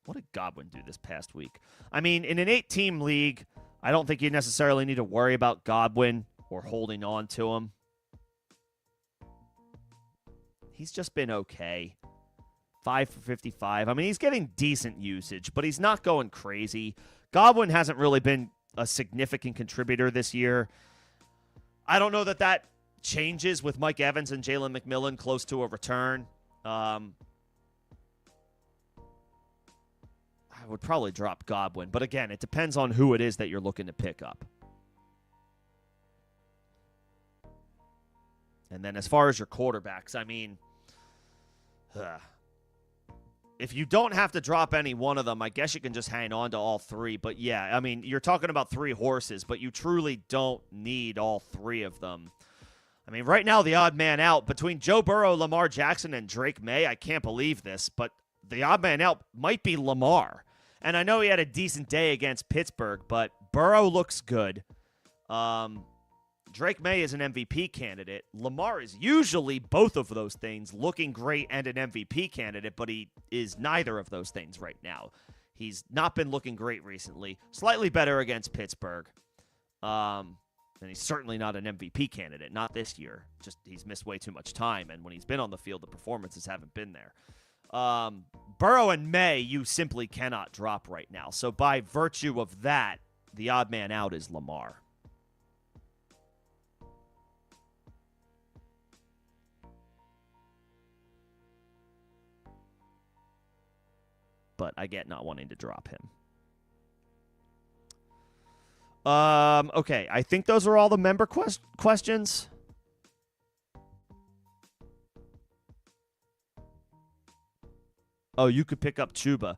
What did Godwin do this past week? I mean, in an 8-team league, I don't think you necessarily need to worry about Godwin or holding on to him. He's just been okay. 5 for 55. I mean, he's getting decent usage, but he's not going crazy. Godwin hasn't really been a significant contributor this year. I don't know that changes with Mike Evans and Jalen McMillan close to a return. I would probably drop Godwin, but again, it depends on who it is that you're looking to pick up. And then as far as your quarterbacks, I mean, if you don't have to drop any one of them, I guess you can just hang on to all 3. But yeah, I mean, you're talking about 3 horses, but you truly don't need all 3 of them. I mean, right now, the odd man out between Joe Burrow, Lamar Jackson, and Drake May, I can't believe this, but the odd man out might be Lamar. And I know he had a decent day against Pittsburgh, but Burrow looks good. Drake May is an MVP candidate. Lamar is usually both of those things, looking great and an MVP candidate, but he is neither of those things right now. He's not been looking great recently. Slightly better against Pittsburgh. And he's certainly not an MVP candidate. Not this year. Just he's missed way too much time, and when he's been on the field, the performances haven't been there. Burrow and May, you simply cannot drop right now. So by virtue of that, the odd man out is Lamar. But I get not wanting to drop him. Okay, I think those are all the member questions. Oh, you could pick up Chuba.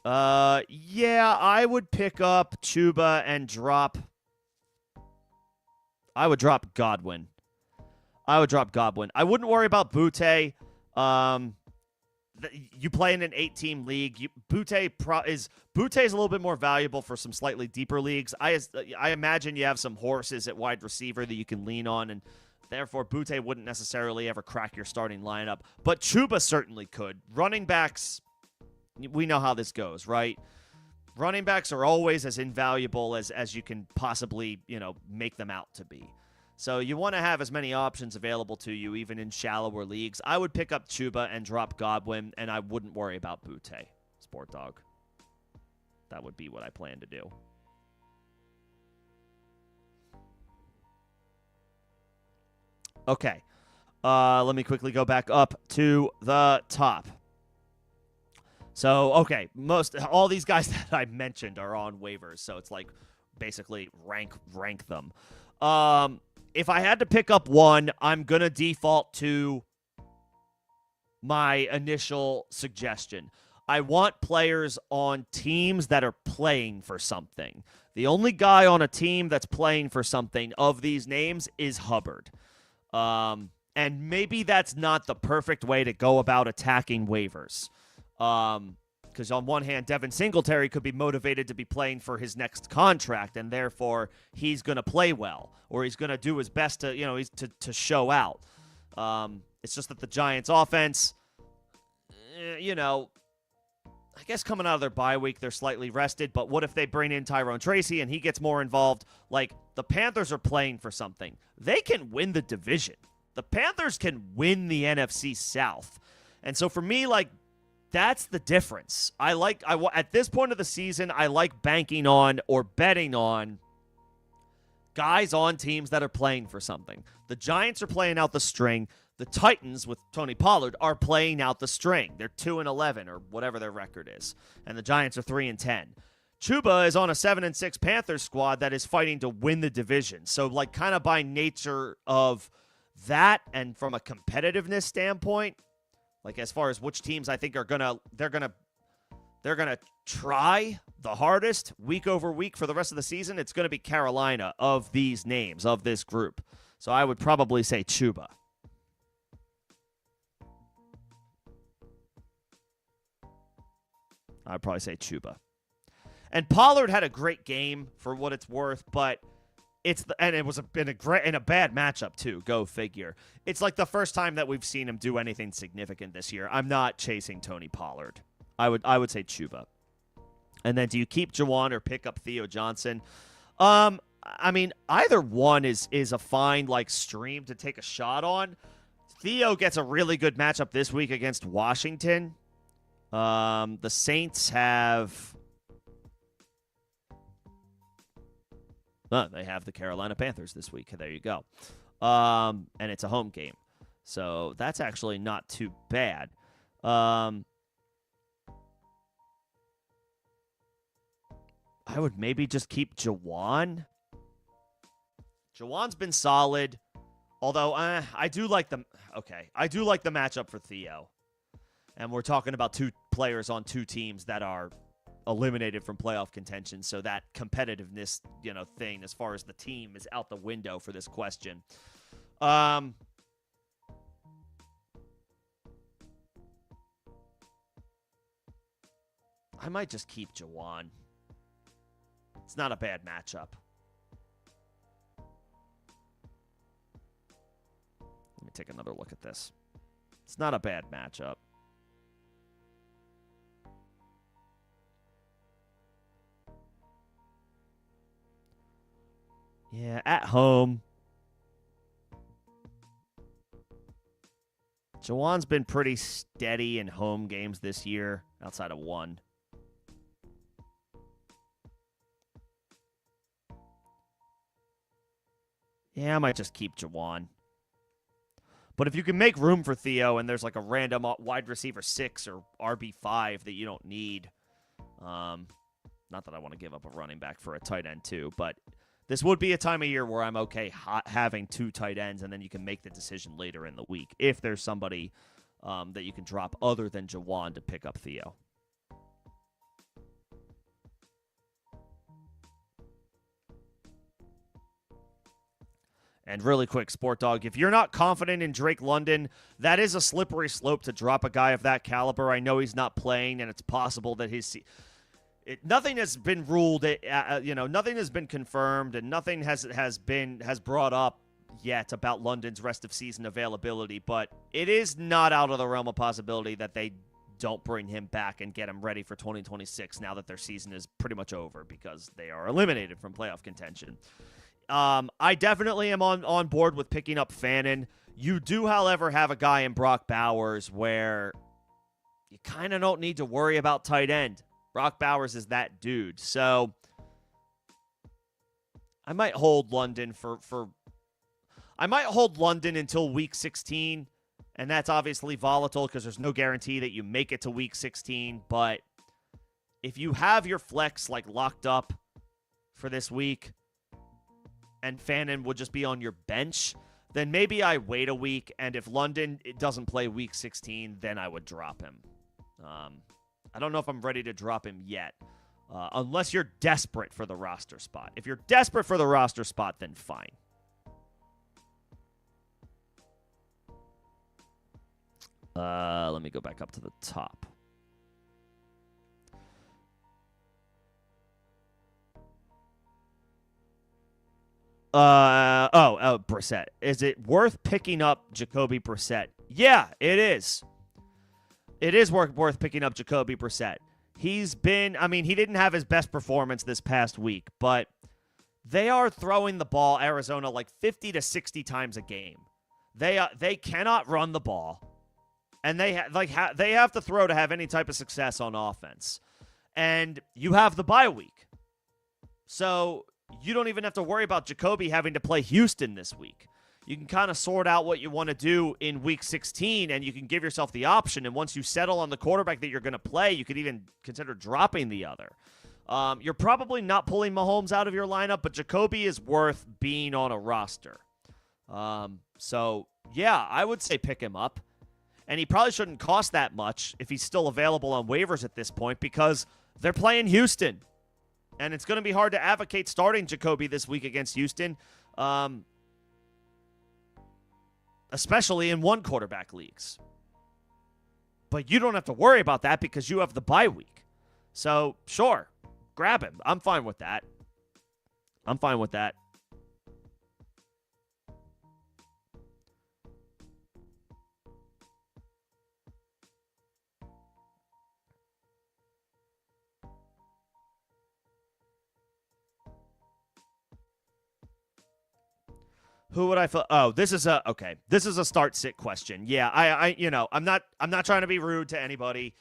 Yeah, I would pick up Chuba and drop... I would drop Godwin. I wouldn't worry about Butte. You play in an 8-team league. Butte is a little bit more valuable for some slightly deeper leagues. I imagine you have some horses at wide receiver that you can lean on and Therefore, Butte wouldn't necessarily ever crack your starting lineup, but Chuba certainly could. Running backs, we know how this goes, right? Running backs are always as invaluable as you can possibly, make them out to be. So you want to have as many options available to you, even in shallower leagues. I would pick up Chuba and drop Godwin, and I wouldn't worry about Butte, Sport Dog. That would be what I plan to do. Okay. Let me quickly go back up to the top. So, okay, all these guys that I mentioned are on waivers, so it's like basically rank them. If I had to pick up one, I'm going to default to my initial suggestion. I want players on teams that are playing for something. The only guy on a team that's playing for something of these names is Hubbard. And maybe that's not the perfect way to go about attacking waivers. Because on one hand, Devin Singletary could be motivated to be playing for his next contract, and therefore he's going to play well, or he's going to do his best to show out. It's just that the Giants' offense, I guess coming out of their bye week, they're slightly rested, but what if they bring in Tyrone Tracy and he gets more involved? Like, the Panthers are playing for something. They can win the division. The Panthers can win the NFC South. And so for me, that's the difference. At this point of the season, I like banking on or betting on guys on teams that are playing for something. The Giants are playing out the string. The Titans, with Tony Pollard, are playing out the string. They're 2-11 or whatever their record is. And the Giants are 3-10. Chuba is on a 7-6 Panthers squad that is fighting to win the division. So, kind of by nature of that and from a competitiveness standpoint, as far as which teams I think they're gonna try the hardest week over week for the rest of the season, it's gonna be Carolina of these names, of this group. So I would probably say Chuba. I'd probably say Chuba. And Pollard had a great game for what it's worth, but it was in a bad matchup too. Go figure. It's like the first time that we've seen him do anything significant this year. I'm not chasing Tony Pollard. I would say Chuba. And then do you keep Juwan or pick up Theo Johnson? Either one is a fine stream to take a shot on. Theo gets a really good matchup this week against Washington. The Saints have they have the Carolina Panthers this week. There you go. And it's a home game. So that's actually not too bad. I would maybe just keep Juwan. Juwan's been solid. Although I do like the matchup for Theo. And we're talking about two players on two teams that are eliminated from playoff contention, so that competitiveness, thing as far as the team is out the window for this question. I might just keep Juwan. It's not a bad matchup. Let me take another look at this. It's not a bad matchup. Yeah, at home. Juwan's been pretty steady in home games this year, outside of one. Yeah, I might just keep Juwan. But if you can make room for Theo and there's a random wide receiver 6 or RB5 that you don't need, not that I want to give up a running back for a tight end too, but this would be a time of year where I'm okay having two tight ends, and then you can make the decision later in the week if there's somebody that you can drop other than Juwan to pick up Theo. And really quick, Sport Dog, if you're not confident in Drake London, that is a slippery slope to drop a guy of that caliber. I know he's not playing, and it's possible that nothing has been ruled, nothing has been confirmed, and nothing has brought up yet about London's rest of season availability, but it is not out of the realm of possibility that they don't bring him back and get him ready for 2026 now that their season is pretty much over because they are eliminated from playoff contention. I definitely am on board with picking up Fannin. You do, however, have a guy in Brock Bowers where you kind of don't need to worry about tight end. Brock Bowers is that dude. So I might hold London I might hold London until week 16, and that's obviously volatile because there's no guarantee that you make it to week 16, but if you have your flex like locked up for this week and Fannin would just be on your bench, then maybe I wait a week, and if London doesn't play week 16, then I would drop him. I don't know if I'm ready to drop him yet, unless you're desperate for the roster spot. If you're desperate for the roster spot, then fine. Let me go back up to the top. Brissett. Is it worth picking up Jacoby Brissett? Yeah, it is. It is worth picking up Jacoby Brissett. He didn't have his best performance this past week, but they are throwing the ball, Arizona, like 50 to 60 times a game. They cannot run the ball, and they have to throw to have any type of success on offense. And you have the bye week. So you don't even have to worry about Jacoby having to play Houston this week. You can kind of sort out what you want to do in week 16, and you can give yourself the option. And once you settle on the quarterback that you're going to play, you could even consider dropping the other. You're probably not pulling Mahomes out of your lineup, but Jacoby is worth being on a roster. So, yeah, I would say pick him up. And he probably shouldn't cost that much if he's still available on waivers at this point because they're playing Houston. And it's going to be hard to advocate starting Jacoby this week against Houston, especially in one quarterback leagues. But you don't have to worry about that because you have the bye week. So, sure, grab him. I'm fine with that. Who would I feel? Oh, this is a start sit question. Yeah, I'm not trying to be rude to anybody.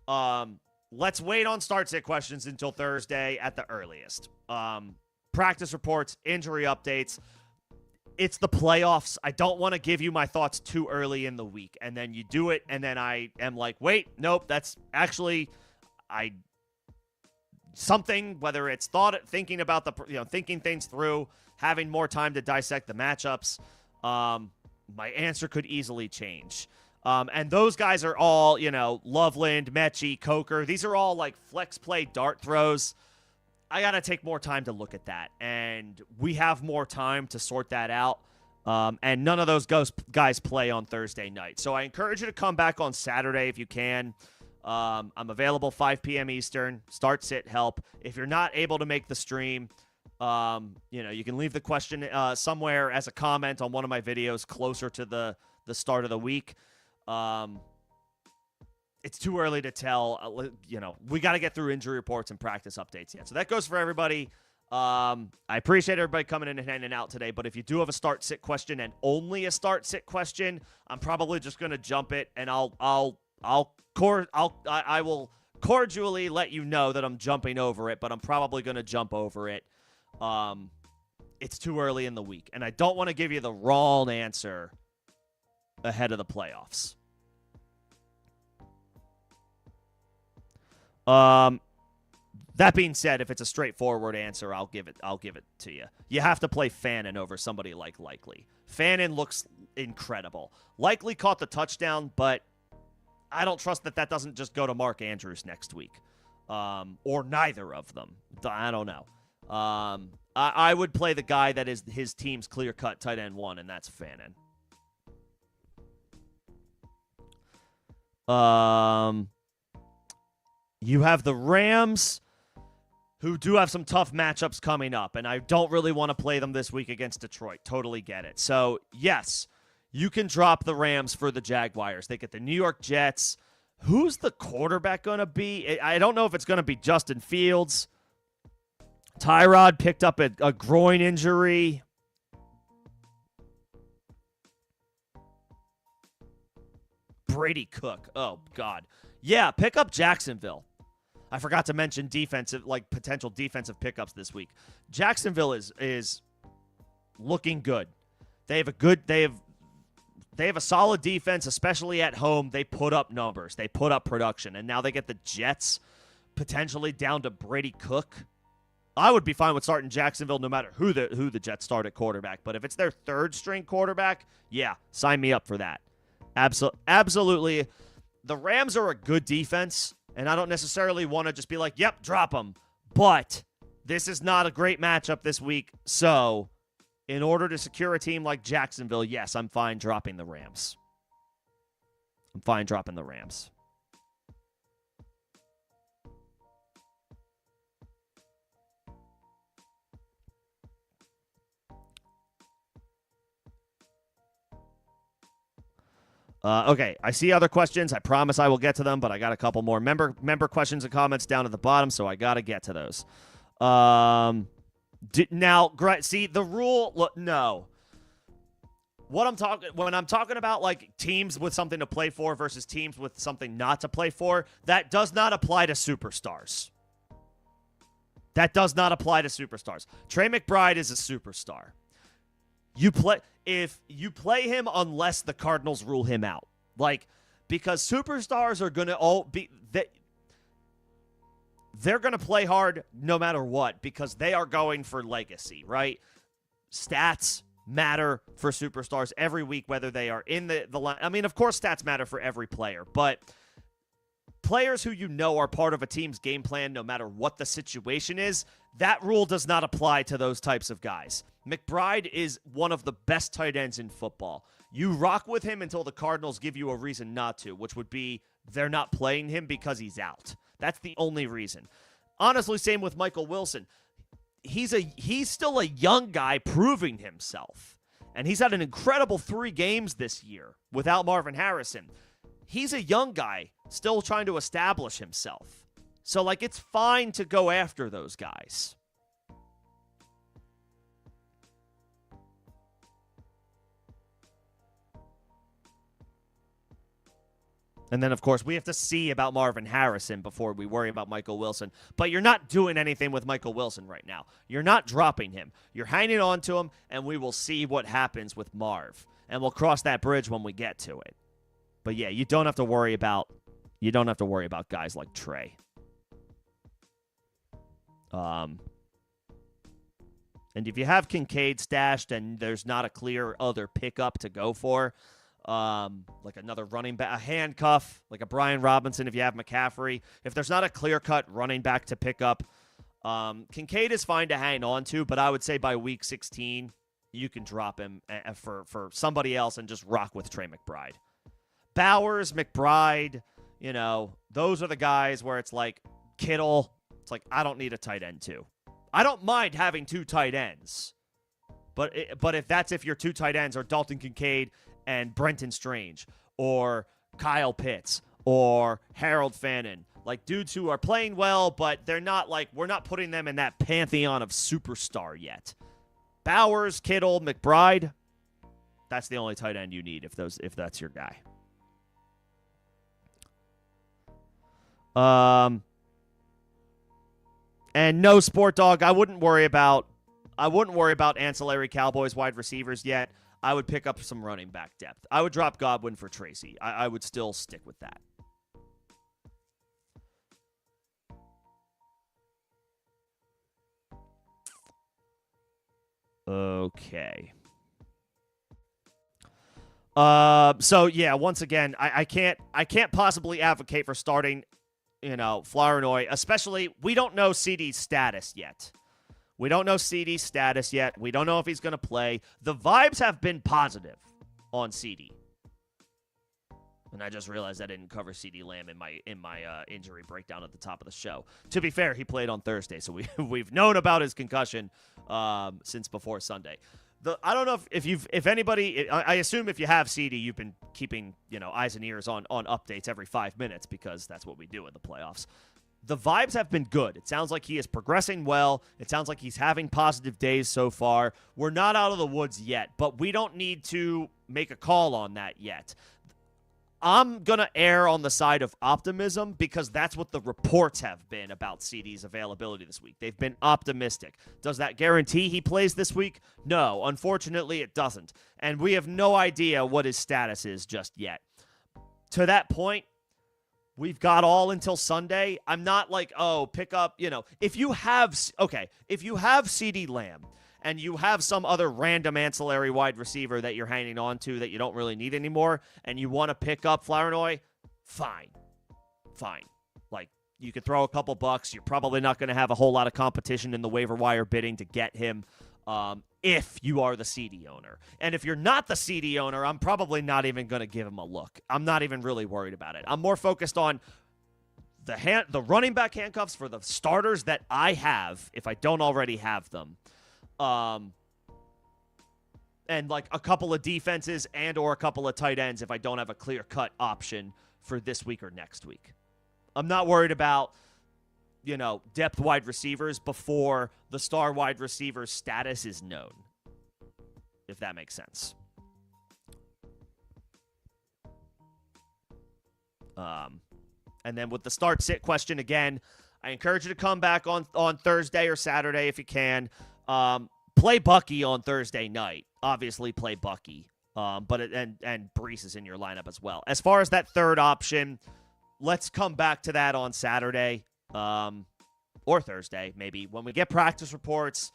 Let's wait on start sit questions until Thursday at the earliest. Practice reports, injury updates. It's the playoffs. I don't want to give you my thoughts too early in the week, and then you do it, and then I am like, wait, nope, that's actually something. Whether it's thinking about thinking things through, having more time to dissect the matchups, my answer could easily change. And those guys are all, Loveland, Mechie, Coker. These are all like flex play dart throws. I got to take more time to look at that. And we have more time to sort that out. And none of those guys play on Thursday night. So I encourage you to come back on Saturday if you can. I'm available 5 p.m. Eastern. Start, sit, help. If you're not able to make the stream, you can leave the question somewhere as a comment on one of my videos closer to the start of the week. It's too early to tell. We got to get through injury reports and practice updates yet. So that goes for everybody. I appreciate everybody coming in and hanging out today. But if you do have a start sit question and only a start sit question, I'm probably just going to jump it, and I will cordially let you know that I'm jumping over it. But I'm probably going to jump over it. It's too early in the week, and I don't want to give you the wrong answer ahead of the playoffs. That being said, if it's a straightforward answer, I'll give it to you. You have to play Fannin over somebody like Likely. Fannin looks incredible. Likely caught the touchdown, but I don't trust that doesn't just go to Mark Andrews next week. Or neither of them. I don't know. I would play the guy that is his team's clear-cut tight end one, and that's Fannin. You have the Rams, who do have some tough matchups coming up, and I don't really want to play them this week against Detroit. Totally get it. So, yes, you can drop the Rams for the Jaguars. They get the New York Jets. Who's the quarterback going to be? I don't know if it's going to be Justin Fields. Tyrod picked up a groin injury. Brady Cook. Oh, God. Yeah, pick up Jacksonville. I forgot to mention potential defensive pickups this week. Jacksonville is looking good. They have a solid defense, especially at home. They put up numbers. They put up production. And now they get the Jets potentially down to Brady Cook. I would be fine with starting Jacksonville no matter who the Jets start at quarterback. But if it's their third string quarterback, yeah, sign me up for that. Absolutely. The Rams are a good defense, and I don't necessarily want to just be like, yep, drop them. But this is not a great matchup this week. So in order to secure a team like Jacksonville, yes, I'm fine dropping the Rams. Okay, I see other questions. I promise I will get to them, but I got a couple more member questions and comments down at the bottom, so I got to get to those. See the rule. Look, no. When I'm talking about like teams with something to play for versus teams with something not to play for, that does not apply to superstars. Trey McBride is a superstar. If you play him unless the Cardinals rule him out. Because superstars are going to they're going to play hard no matter what because they are going for legacy, right? Stats matter for superstars every week, whether they are in the line. I mean, of course, stats matter for every player, but players who you know are part of a team's game plan no matter what the situation is, that rule does not apply to those types of guys. McBride is one of the best tight ends in football. You rock with him until the Cardinals give you a reason not to, which would be they're not playing him because he's out. That's the only reason. Honestly, same with Michael Wilson. He's still a young guy proving himself. And he's had an incredible 3 games this year without Marvin Harrison. He's a young guy still trying to establish himself. So, it's fine to go after those guys. And then, of course, we have to see about Marvin Harrison before we worry about Michael Wilson. But you're not doing anything with Michael Wilson right now. You're not dropping him. You're hanging on to him, and we will see what happens with Marv. And we'll cross that bridge when we get to it. But yeah, you don't have to worry about guys like Trey. And if you have Kincaid stashed and there's not a clear other pickup to go for, like another running back, a handcuff, like a Brian Robinson if you have McCaffrey. If there's not a clear-cut running back to pick up, Kincaid is fine to hang on to, but I would say by week 16, you can drop him for somebody else and just rock with Trey McBride. Bowers, McBride, those are the guys where it's like Kittle. It's like, I don't need a tight end too. I don't mind having 2 tight ends. But if your 2 tight ends are Dalton Kincaid and Brenton Strange or Kyle Pitts or Harold Fannin, dudes who are playing well, but they're not we're not putting them in that pantheon of superstar yet. Bowers, Kittle, McBride, that's the only tight end you need if that's your guy. And no, Sport Dog, I wouldn't worry about ancillary Cowboys wide receivers yet. I would pick up some running back depth. I would drop Godwin for Tracy. I would still stick with that. Okay. So yeah, once again, I can't possibly advocate for starting, Flournoy, especially we don't know CD's status yet. We don't know if he's going to play. The vibes have been positive on CD. And I just realized I didn't cover CeeDee Lamb in my injury breakdown at the top of the show. To be fair, he played on Thursday, so we've known about his concussion since before Sunday. I don't know if anybody, I assume if you have CeeDee, you've been keeping eyes and ears on updates every 5 minutes, because that's what we do in the playoffs. The vibes have been good. It sounds like he is progressing well. It sounds like he's having positive days so far. We're not out of the woods yet, but we don't need to make a call on that yet. I'm going to err on the side of optimism, because that's what the reports have been about CeeDee's availability this week. They've been optimistic. Does that guarantee he plays this week? No, unfortunately it doesn't. And we have no idea what his status is just yet. To that point, we've got all until Sunday. I'm not like, pick up, if you have CeeDee Lamb, and you have some other random ancillary wide receiver that you're hanging on to that you don't really need anymore, and you want to pick up Flournoy, fine. Like, you could throw a couple bucks. You're probably not going to have a whole lot of competition in the waiver wire bidding to get him if you are the CeeDee owner. And if you're not the CeeDee owner, I'm probably not even going to give him a look. I'm not even really worried about it. I'm more focused on the running back handcuffs for the starters that I have, if I don't already have them. And like a couple of defenses and or a couple of tight ends if I don't have a clear-cut option for this week or next week. I'm not worried about, depth wide receivers before the star wide receiver status is known, if that makes sense. And then with the start-sit question again, I encourage you to come back on Thursday or Saturday if you can. Play Bucky on Thursday night. Obviously, play Bucky. And Breece is in your lineup as well. As far as that third option, let's come back to that on Saturday or Thursday, maybe. When we get practice reports,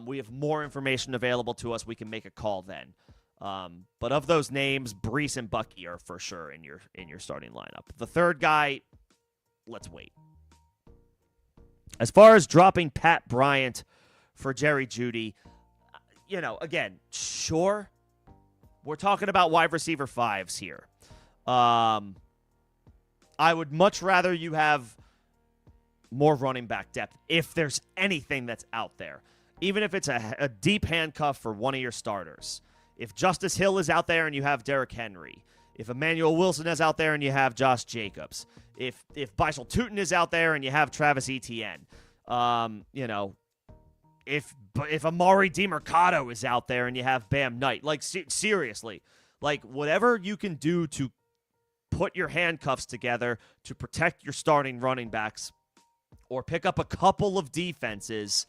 we have more information available to us. We can make a call then. But of those names, Breece and Bucky are for sure in your starting lineup. The third guy, let's wait. As far as dropping Pat Bryant for Jerry Jeudy, again, sure. We're talking about wide receiver 5s here. I would much rather you have more running back depth if there's anything that's out there. Even if it's a deep handcuff for one of your starters. If Justice Hill is out there and you have Derrick Henry. If Emmanuel Wilson is out there and you have Josh Jacobs. If Bishal Tutin is out there and you have Travis Etienne. If Amari DeMercado is out there and you have Bam Knight. Like, seriously. Like, whatever you can do to put your handcuffs together to protect your starting running backs or pick up a couple of defenses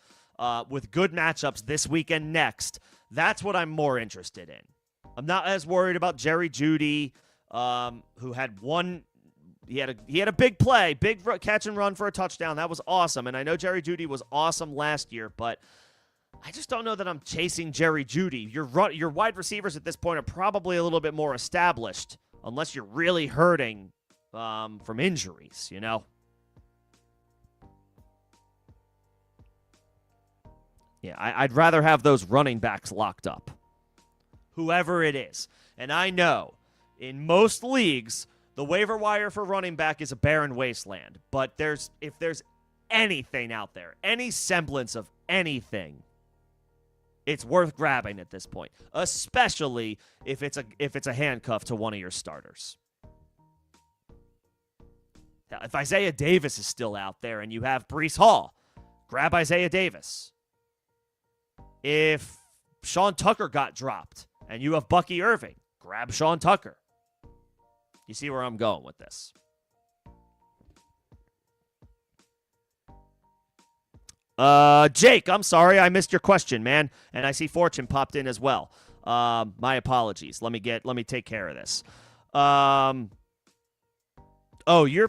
with good matchups this week and next, that's what I'm more interested in. I'm not as worried about Jerry Jeudy, who had one... He had a big play, big catch and run for a touchdown. That was awesome. And I know Jerry Jeudy was awesome last year, but I just don't know that I'm chasing Jerry Jeudy. Your wide receivers at this point are probably a little bit more established, unless you're really hurting from injuries, Yeah, I'd rather have those running backs locked up, whoever it is. And I know in most leagues, the waiver wire for running back is a barren wasteland. But if there's anything out there, any semblance of anything, it's worth grabbing at this point, especially if it's a handcuff to one of your starters. Now, if Isaiah Davis is still out there and you have Breece Hall, grab Isaiah Davis. If Sean Tucker got dropped and you have Bucky Irving, grab Sean Tucker. You see where I'm going with this? Jake, I'm sorry I missed your question, man. And I see Fortune popped in as well. My apologies. Let me take care of this. Your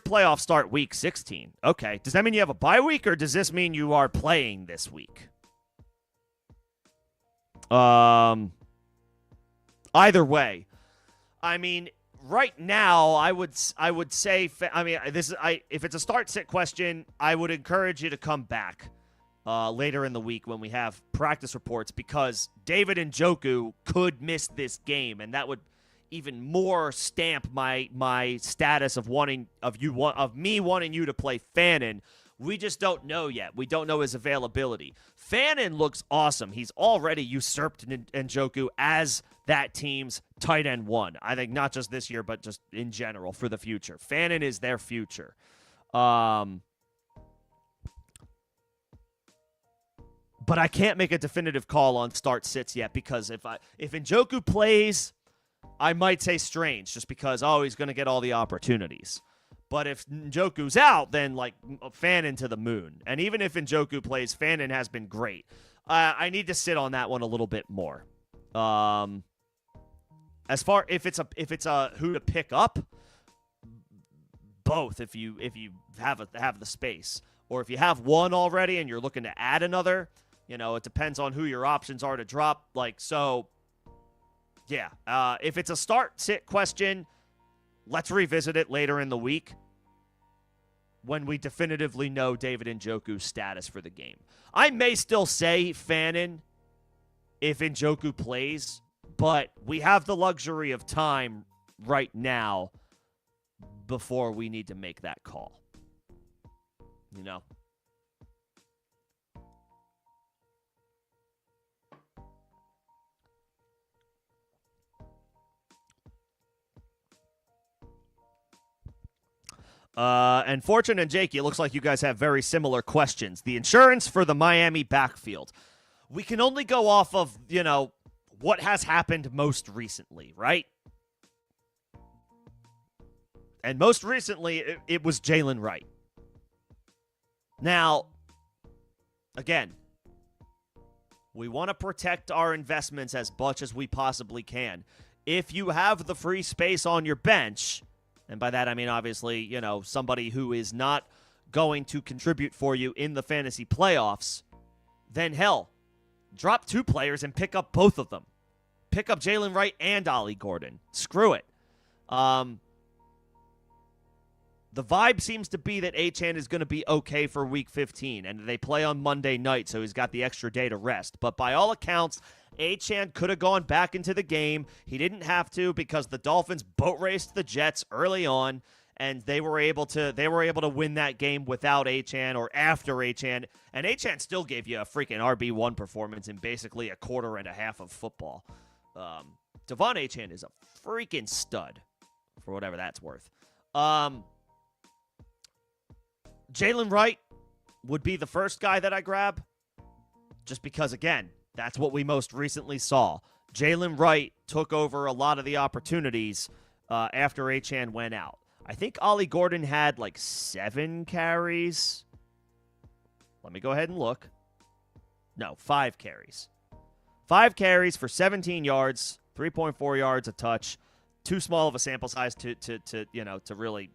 playoffs start week 16. Okay. Does that mean you have a bye week, or does this mean you are playing this week? Either way. I mean, right now, I would say, if it's a start-sit question, I would encourage you to come back later in the week when we have practice reports, because David Njoku could miss this game, and that would even more stamp my status of me wanting you to play Fannin. We just don't know yet. We don't know his availability. Fannin looks awesome. He's already usurped Njoku as that team's tight end one. I think not just this year, but just in general for the future. Fannin is their future. But I can't make a definitive call on start sits yet, because if Njoku plays, I might say Strange, just because he's going to get all the opportunities. But if Njoku's out, then like Fannin to the moon. And even if Njoku plays, Fannin has been great. I need to sit on that one a little bit more. As far if it's a who to pick up, both. If you have the space, or if you have one already and you're looking to add another, it depends on who your options are to drop. Yeah. If it's a start sit question, let's revisit it later in the week when we definitively know David Njoku's status for the game. I may still say Fannin if Njoku plays, but we have the luxury of time right now before we need to make that call. And Fortune and Jakey, it looks like you guys have very similar questions. The insurance for the Miami backfield. We can only go off of, what has happened most recently, right? And most recently, it was Jalen Wright. Now, again, we want to protect our investments as much as we possibly can. If you have the free space on your bench, and by that I mean obviously, somebody who is not going to contribute for you in the fantasy playoffs, then hell, drop 2 players and pick up both of them. Pick up Jalen Wright and Ollie Gordon. Screw it. The vibe seems to be that Achane is going to be okay for Week 15, and they play on Monday night, so he's got the extra day to rest. But by all accounts, Achane could have gone back into the game. He didn't have to, because the Dolphins boat raced the Jets early on, and they were able to win that game without Achane or after Achane. And Achane still gave you a freaking RB1 performance in basically a quarter and a half of football. Devon Achane is a freaking stud, for whatever that's worth. Jalen Wright would be the first guy that I grab, just because, again, that's what we most recently saw. Jalen Wright took over a lot of the opportunities after Achane went out. I think Ollie Gordon had 7 carries. Let me go ahead and look. No, 5 carries. 5 carries for 17 yards, 3.4 yards a touch. Too small of a sample size to really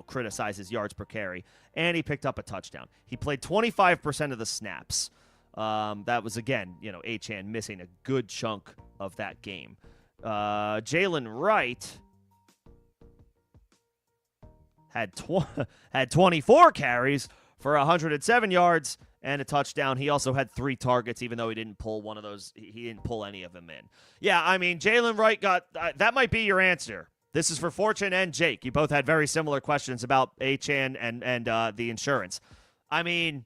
criticize his yards per carry. And he picked up a touchdown. He played 25% of the snaps. That was, again, Achane missing a good chunk of that game. Jalen Wright had 24 carries for 107 yards and a touchdown. He also had 3 targets, even though he didn't pull one of those. He didn't pull any of them in. Yeah, I mean, Jalen Wright got that might be your answer. This is for Fortune and Jake. You both had very similar questions about Achane and the insurance. I mean,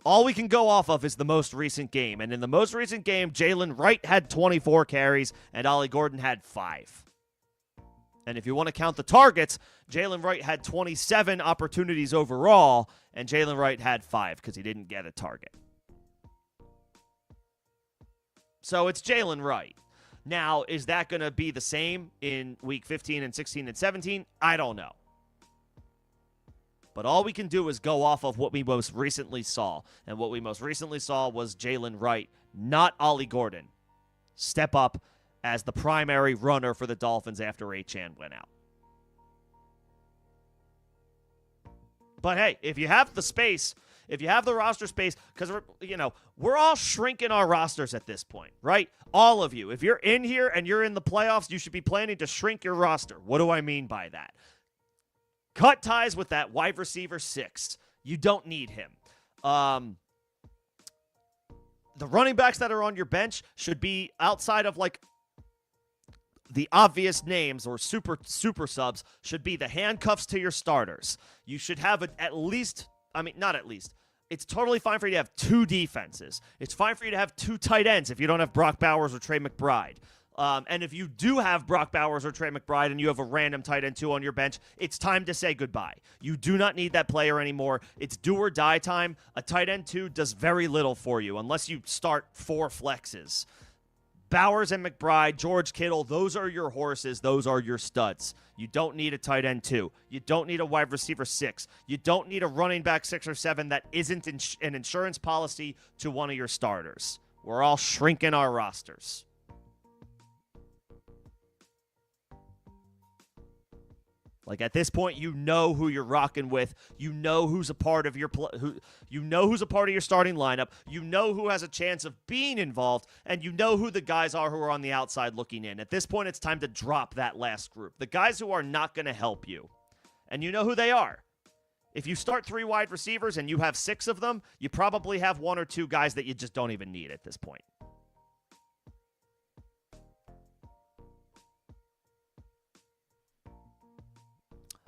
all we can go off of is the most recent game. And in the most recent game, Jalen Wright had 24 carries and Ollie Gordon had 5. And if you want to count the targets, Jalen Wright had 27 opportunities overall, and Jalen Wright had 5 because he didn't get a target. So it's Jalen Wright. Now, is that going to be the same in Week 15 and 16 and 17? I don't know. But all we can do is go off of what we most recently saw. And what we most recently saw was Jalen Wright, not Ollie Gordon, step up as the primary runner for the Dolphins after Achane went out. But hey, if you have the space, if you have the roster space, because we're all shrinking our rosters at this point, right? All of you. If you're in here and you're in the playoffs, you should be planning to shrink your roster. What do I mean by that? Cut ties with that wide receiver 6. You don't need him. The running backs that are on your bench should be outside of the obvious names or super subs should be the handcuffs to your starters. You should have at least, I mean, not at least. It's totally fine for you to have 2 defenses. It's fine for you to have 2 tight ends if you don't have Brock Bowers or Trey McBride. And if you do have Brock Bowers or Trey McBride and you have a random tight end 2 on your bench, it's time to say goodbye. You do not need that player anymore. It's do or die time. A tight end 2 does very little for you unless you start 4 flexes. Bowers and McBride, George Kittle, those are your horses. Those are your studs. You don't need a tight end 2. You don't need a wide receiver 6. You don't need a running back 6 or 7 that isn't an insurance policy to one of your starters. We're all shrinking our rosters. Like at this point, you know who you're rocking with. You know who's a part of your who's a part of your starting lineup. You know who has a chance of being involved, and you know who the guys are who are on the outside looking in. At this point, it's time to drop that last group. The guys who are not going to help you. And you know who they are. If you start 3 wide receivers and you have 6 of them, you probably have 1 or 2 guys that you just don't even need at this point.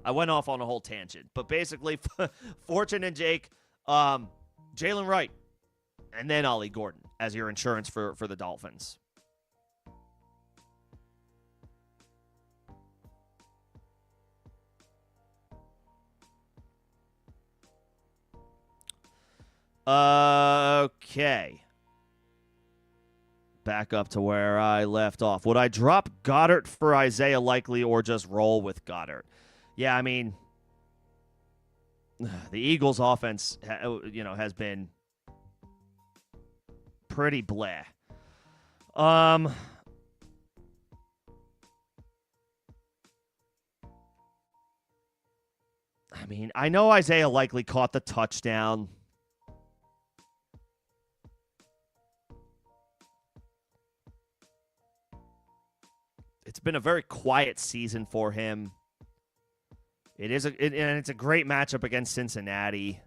I went off on a whole tangent, but basically, Fortune and Jake, Jalen Wright, and then Ollie Gordon as your insurance for the Dolphins. Okay. Back up to where I left off. Would I drop Goddard for Isaiah Likely or just roll with Goddard? Yeah, I mean, the Eagles' offense, has been pretty bleh. I mean, I know Isaiah Likely caught the touchdown. It's been a very quiet season for him. And it's a great matchup against Cincinnati.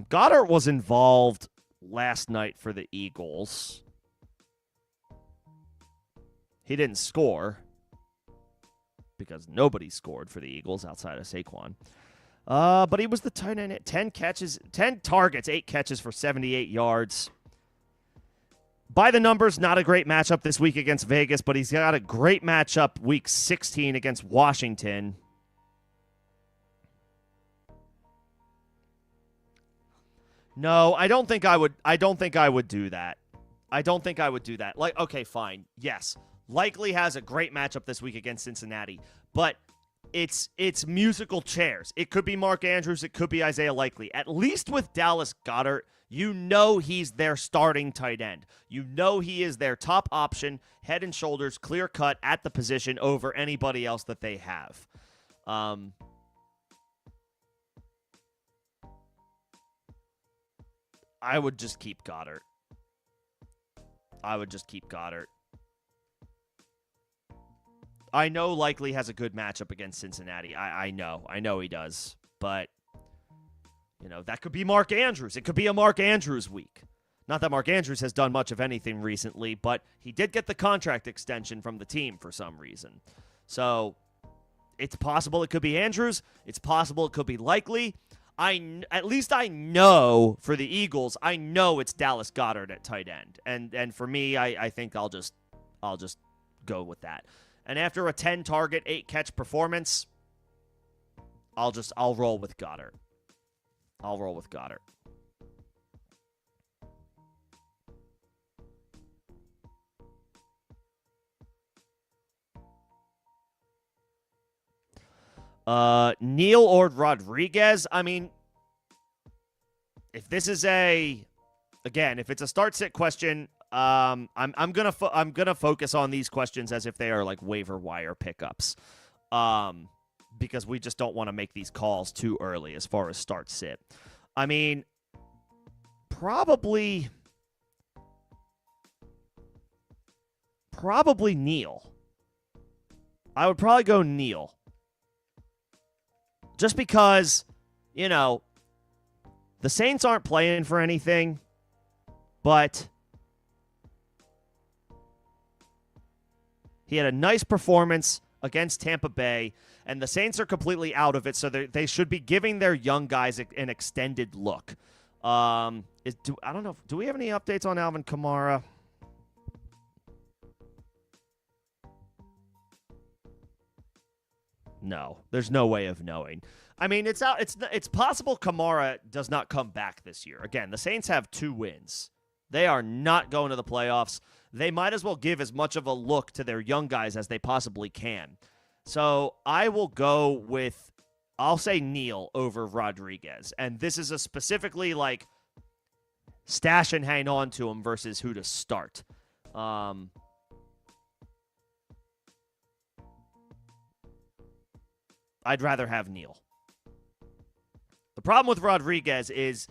Goddard was involved last night for the Eagles. He didn't score because nobody scored for the Eagles outside of Saquon. But he was the tight end at 10 targets, 8 catches for 78 yards. By the numbers, not a great matchup this week against Vegas, but he's got a great matchup week 16 against Washington. No, I don't think I would do that. Like, okay, fine. Yes. Likely has a great matchup this week against Cincinnati, but it's musical chairs. It could be Mark Andrews, it could be Isaiah Likely. At least with Dallas Goedert, you know he's their starting tight end. You know he is their top option, head and shoulders, clear cut at the position over anybody else that they have. I would just keep Goddard. I know Likely has a good matchup against Cincinnati. I know he does. But, that could be Mark Andrews. It could be a Mark Andrews week. Not that Mark Andrews has done much of anything recently, but he did get the contract extension from the team for some reason. So, it's possible it could be Andrews. It's possible it could be Likely. At least I know for the Eagles, I know it's Dallas Goedert at tight end. And for me, I think I'll just go with that. And after a 10-target, 8-catch performance, I'll roll with Goddard. Neal or Rodriguez, I mean, if this is if it's a start-sit question, I'm gonna focus on these questions as if they are like waiver wire pickups, because we just don't want to make these calls too early as far as start-sit. I mean, probably Neal. I would probably go Neal. Just because, the Saints aren't playing for anything, but He had a nice performance against Tampa Bay, and the Saints are completely out of it, so they should be giving their young guys an extended look. I don't know. Do we have any updates on Alvin Kamara? No, there's no way of knowing. I mean, it's possible Kamara does not come back this year. Again, the Saints have 2 wins. They are not going to the playoffs. They might as well give as much of a look to their young guys as they possibly can. So I will go with, I'll say Neal over Rodriguez. And this is a specifically like stash and hang on to him versus who to start. I'd rather have Neal. The problem with Rodriguez is,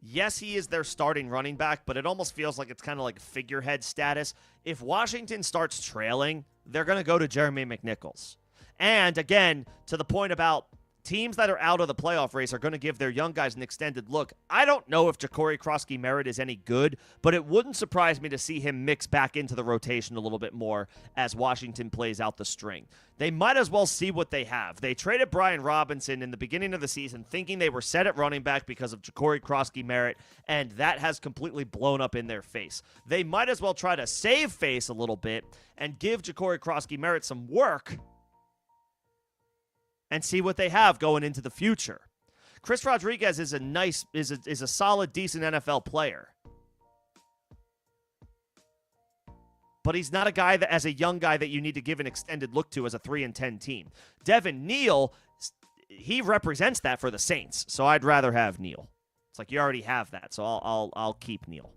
yes, he is their starting running back, but it almost feels like it's kind of like figurehead status. If Washington starts trailing, they're going to go to Jeremy McNichols. And again, to the point about teams that are out of the playoff race are going to give their young guys an extended look. I don't know if Ja'Cory Krosky-Merritt is any good, but it wouldn't surprise me to see him mix back into the rotation a little bit more as Washington plays out the string. They might as well see what they have. They traded Brian Robinson in the beginning of the season thinking they were set at running back because of Ja'Cory Krosky-Merritt, and that has completely blown up in their face. They might as well try to save face a little bit and give Ja'Cory Krosky-Merritt some work and see what they have going into the future. Chris Rodriguez is a solid, decent NFL player. But he's not a guy that, as a young guy, that you need to give an extended look to as a 3-10 team. Devin Neal, he represents that for the Saints, so I'd rather have Neal. It's like you already have that, so I'll keep Neal.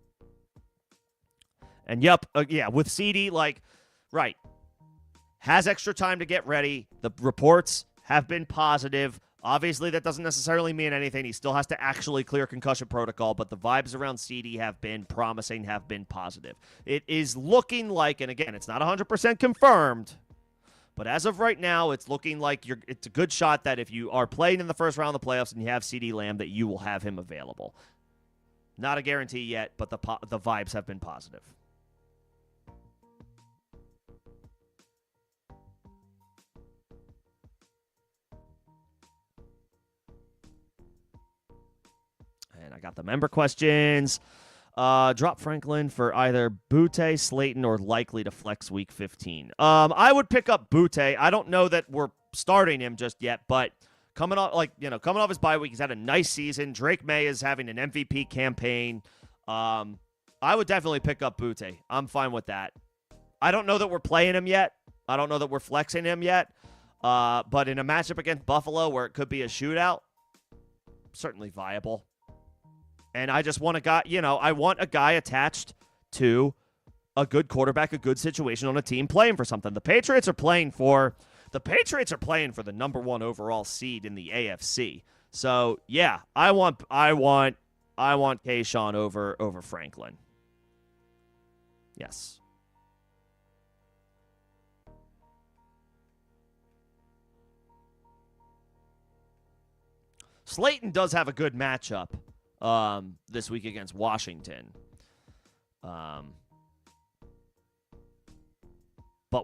And with CD, right, has extra time to get ready. The reports have been positive. Obviously, that doesn't necessarily mean anything. He still has to actually clear concussion protocol, but the vibes around CD have been promising, have been positive. It is looking like, and again, it's not 100% confirmed, but as of right now, it's looking like it's a good shot that if you are playing in the first round of the playoffs and you have CD Lamb, that you will have him available. Not a guarantee yet, but the vibes have been positive. And I got the member questions. Drop Franklin for either Butte, Slayton, or likely to flex week 15. I would pick up Butte. I don't know that we're starting him just yet, but coming off his bye week, he's had a nice season. Drake May is having an MVP campaign. I would definitely pick up Butte. I'm fine with that. I don't know that we're playing him yet. I don't know that we're flexing him yet. But in a matchup against Buffalo where it could be a shootout, certainly viable. And I just want a guy, I want a guy attached to a good quarterback, a good situation on a team playing for something. The Patriots are playing for the number 1 overall seed in the AFC. So yeah, I want Kayshawn over Franklin. Yes. Slayton does have a good matchup this week against Washington. But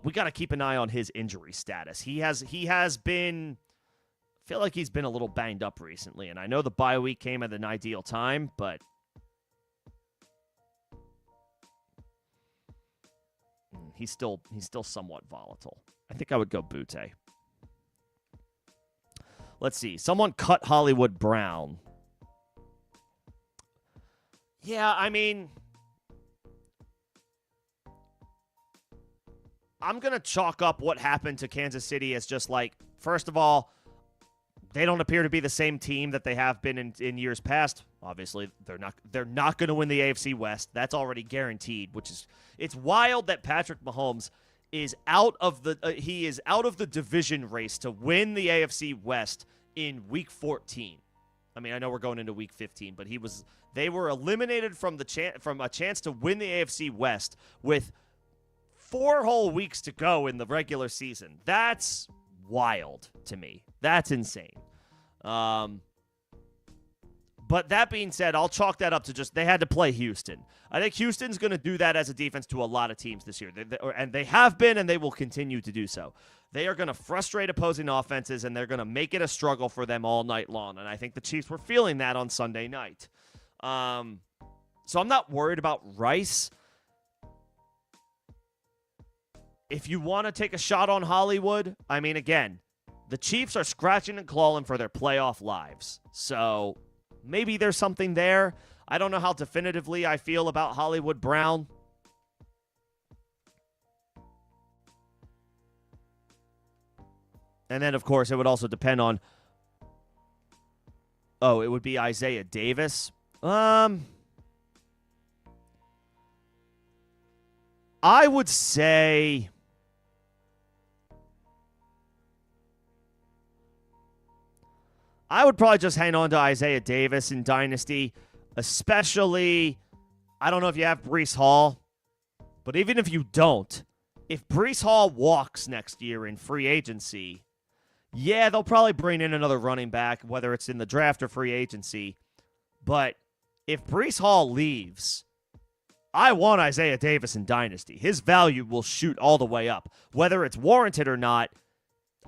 we got to keep an eye on his injury status. He has been, I feel like he's been a little banged up recently, and I know the bye week came at an ideal time, but he's still somewhat volatile. I think I would go Butte. Let's see. Someone cut Hollywood Brown. Yeah, I mean, I'm going to chalk up what happened to Kansas City as just like, first of all, they don't appear to be the same team that they have been in years past. Obviously, they're not going to win the AFC West. That's already guaranteed, it's wild that Patrick Mahomes is out of the division race to win the AFC West in week 14. I mean, I know we're going into week 15, but they were eliminated from a chance to win the AFC West with 4 whole weeks to go in the regular season. That's wild to me. That's insane. But that being said, I'll chalk that up to just they had to play Houston. I think Houston's going to do that as a defense to a lot of teams this year. And they have been, and they will continue to do so. They are going to frustrate opposing offenses, and they're going to make it a struggle for them all night long. And I think the Chiefs were feeling that on Sunday night. So I'm not worried about Rice. If you want to take a shot on Hollywood, I mean, again, the Chiefs are scratching and clawing for their playoff lives. So maybe there's something there. I don't know how definitively I feel about Hollywood Brown. And then, of course, it would also depend on... Oh, it would be Isaiah Davis. I would say... I would probably just hang on to Isaiah Davis in Dynasty, especially, I don't know if you have Breece Hall, but even if you don't, if Breece Hall walks next year in free agency, yeah, they'll probably bring in another running back, whether it's in the draft or free agency, but if Breece Hall leaves, I want Isaiah Davis in Dynasty. His value will shoot all the way up. Whether it's warranted or not,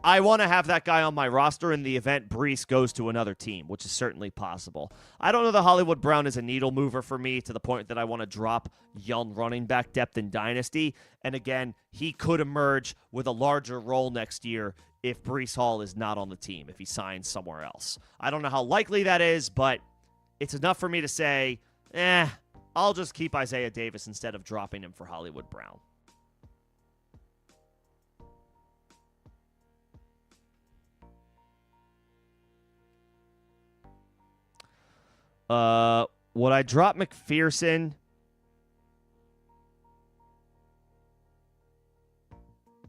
I want to have that guy on my roster in the event Breece goes to another team, which is certainly possible. I don't know that Hollywood Brown is a needle mover for me to the point that I want to drop young running back depth in Dynasty. And again, he could emerge with a larger role next year if Breece Hall is not on the team, if he signs somewhere else. I don't know how likely that is, but it's enough for me to say, I'll just keep Isaiah Davis instead of dropping him for Hollywood Brown. Would I drop McPherson?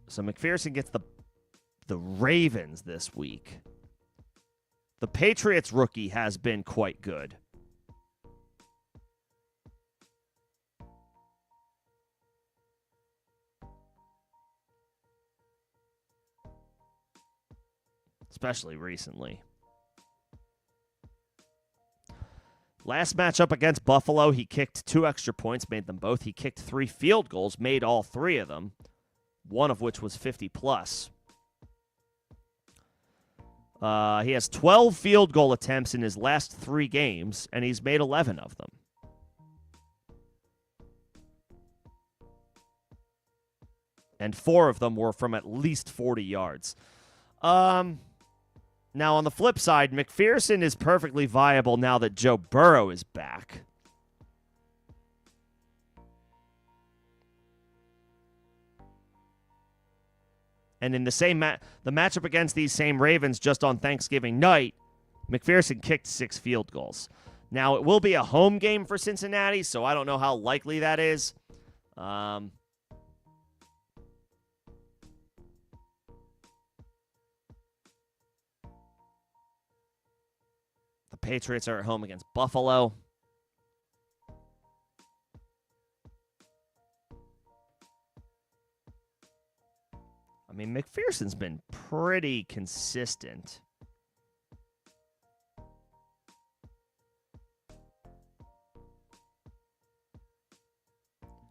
So McPherson gets the Ravens this week. The Patriots rookie has been quite good. Especially recently. Last matchup against Buffalo, he kicked 2 extra points, made them both. He kicked 3 field goals, made all 3 of them, one of which was 50-plus. He has 12 field goal attempts in his last 3 games, and he's made 11 of them. And 4 of them were from at least 40 yards. Now, on the flip side, McPherson is perfectly viable now that Joe Burrow is back. And in the matchup against these same Ravens just on Thanksgiving night, McPherson kicked 6 field goals. Now, it will be a home game for Cincinnati, so I don't know how likely that is. Patriots are at home against Buffalo. I mean, McPherson's been pretty consistent.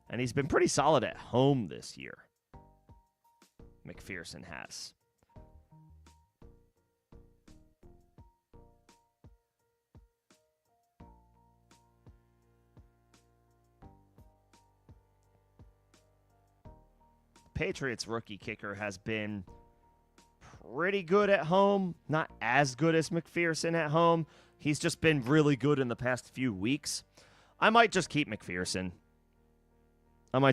And he's been pretty solid at home this year. McPherson has. Patriots rookie kicker has been pretty good at home. Not as good as McPherson at home. He's just been really good in the past few weeks. I might just keep McPherson. Am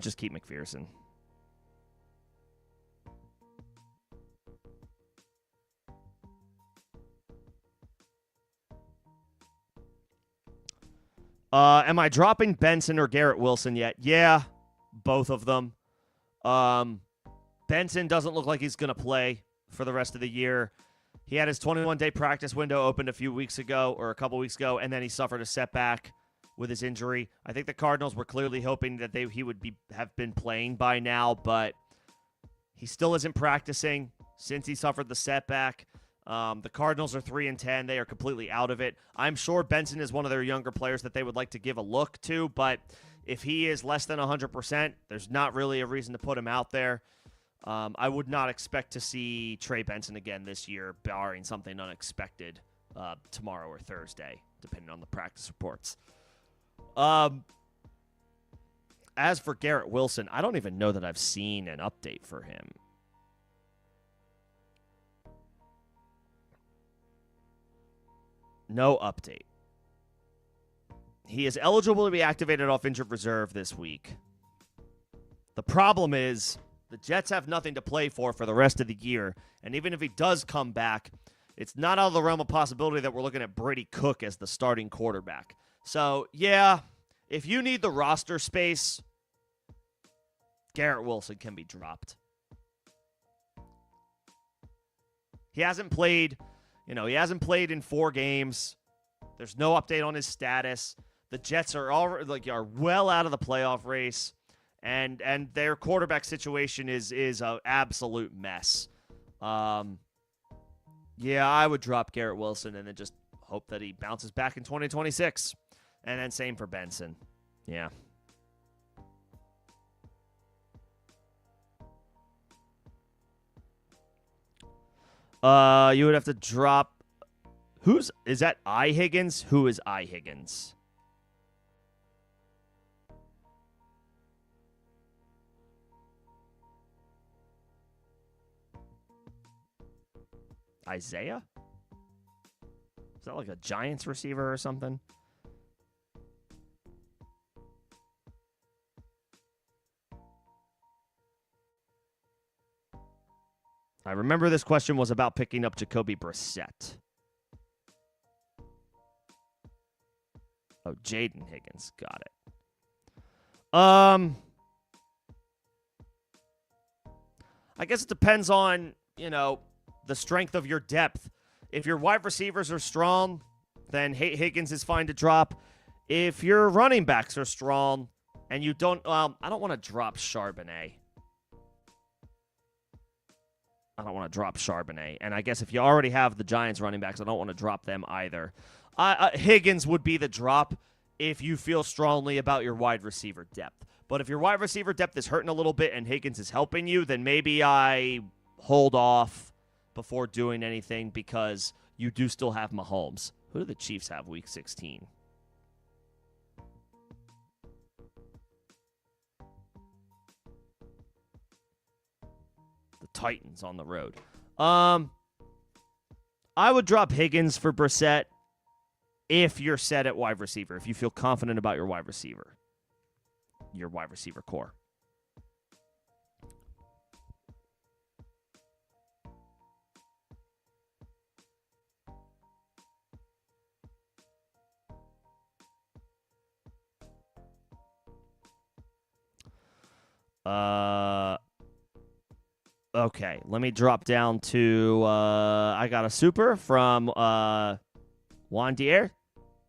I dropping Benson or Garrett Wilson yet? Yeah, both of them. Benson doesn't look like he's going to play for the rest of the year. He had his 21-day practice window opened a few weeks ago, or a couple weeks ago, and then he suffered a setback with his injury. I think the Cardinals were clearly hoping that he would have been playing by now, but he still isn't practicing since he suffered the setback. The Cardinals are 3-10. They are completely out of it. I'm sure Benson is one of their younger players that they would like to give a look to, but if he is less than 100%, there's not really a reason to put him out there. I would not expect to see Trey Benson again this year, barring something unexpected tomorrow or Thursday, depending on the practice reports. As for Garrett Wilson, I don't even know that I've seen an update for him. No update. He is eligible to be activated off injured reserve this week. The problem is the Jets have nothing to play for the rest of the year, and even if he does come back, it's not out of the realm of possibility that we're looking at Brady Cook as the starting quarterback. So, yeah, if you need the roster space, Garrett Wilson can be dropped. He hasn't played in 4 games. There's no update on his status. The Jets are well out of the playoff race, and their quarterback situation is an absolute mess. Yeah, I would drop Garrett Wilson and then just hope that he bounces back in 2026. And then same for Benson. Yeah. You would have to drop. Is that I Higgins? Who is I Higgins? Isaiah? Is that like a Giants receiver or something? I remember this question was about picking up Jacoby Brissett. Oh, Jaden Higgins. Got it. I guess it depends on, the strength of your depth. If your wide receivers are strong, then Higgins is fine to drop. If your running backs are strong and you don't, I don't want to drop Charbonnet. And I guess if you already have the Giants running backs, I don't want to drop them either. Higgins would be the drop if you feel strongly about your wide receiver depth. But if your wide receiver depth is hurting a little bit and Higgins is helping you, then maybe I hold off before doing anything because you do still have Mahomes. Who do the Chiefs have week 16? The Titans on the road. I would drop Higgins for Brissett if you're set at wide receiver, if you feel confident about your wide receiver core. Okay, let me drop down to, I got a super from Juan Dier.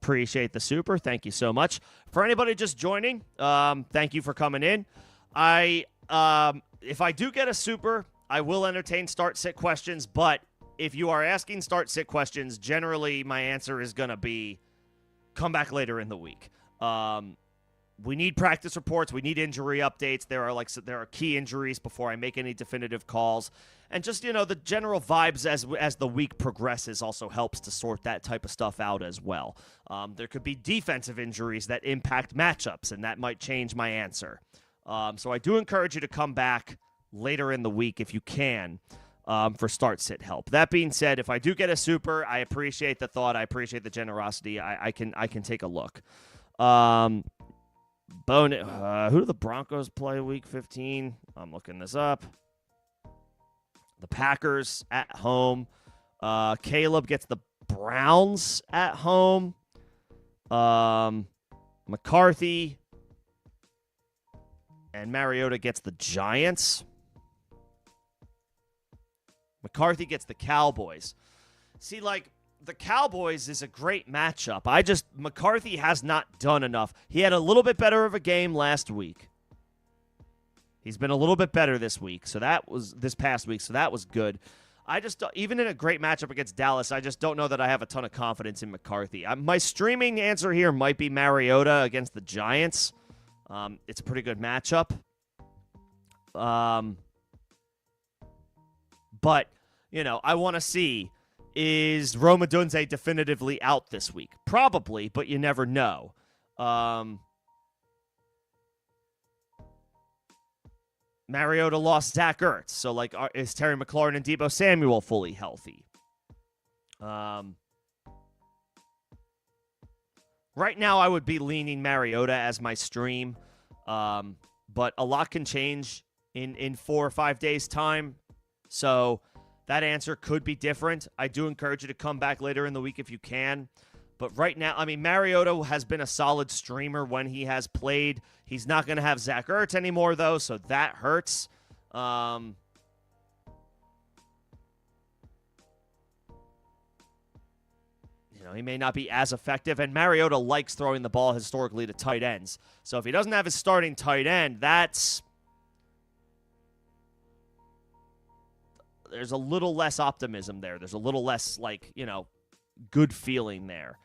Appreciate the super. Thank you so much. For anybody just joining, thank you for coming in. If I do get a super, I will entertain start-sit questions, but if you are asking start-sit questions, generally my answer is going to be come back later in the week. We need practice reports. We need injury updates. There are key injuries before I make any definitive calls. And just, the general vibes as the week progresses also helps to sort that type of stuff out as well. There could be defensive injuries that impact matchups, and that might change my answer. So I do encourage you to come back later in the week if you can for start-sit help. That being said, if I do get a super, I appreciate the thought. I appreciate the generosity. I can take a look. Who do the Broncos play week 15? I'm looking this up. The Packers at home. Caleb gets the Browns at home. McCarthy and Mariota gets the Giants. McCarthy gets the Cowboys. See, the Cowboys is a great matchup. McCarthy has not done enough. He had a little bit better of a game last week. He's been a little bit better this past week, so that was good. I just even in a great matchup against Dallas, I just don't know that I have a ton of confidence in McCarthy. My streaming answer here might be Mariota against the Giants. It's a pretty good matchup. But, I want to see, is Rome Odunze definitively out this week? Probably, but you never know. Mariota lost Zach Ertz. So, is Terry McLaurin and Deebo Samuel fully healthy? Right now, I would be leaning Mariota as my stream. But a lot can change in 4 or 5 days' time. So that answer could be different. I do encourage you to come back later in the week if you can. But right now, Mariota has been a solid streamer when he has played. He's not going to have Zach Ertz anymore, though, so that hurts. He may not be as effective, and Mariota likes throwing the ball historically to tight ends. So if he doesn't have his starting tight end, there's a little less optimism there. There's a little less, good feeling there.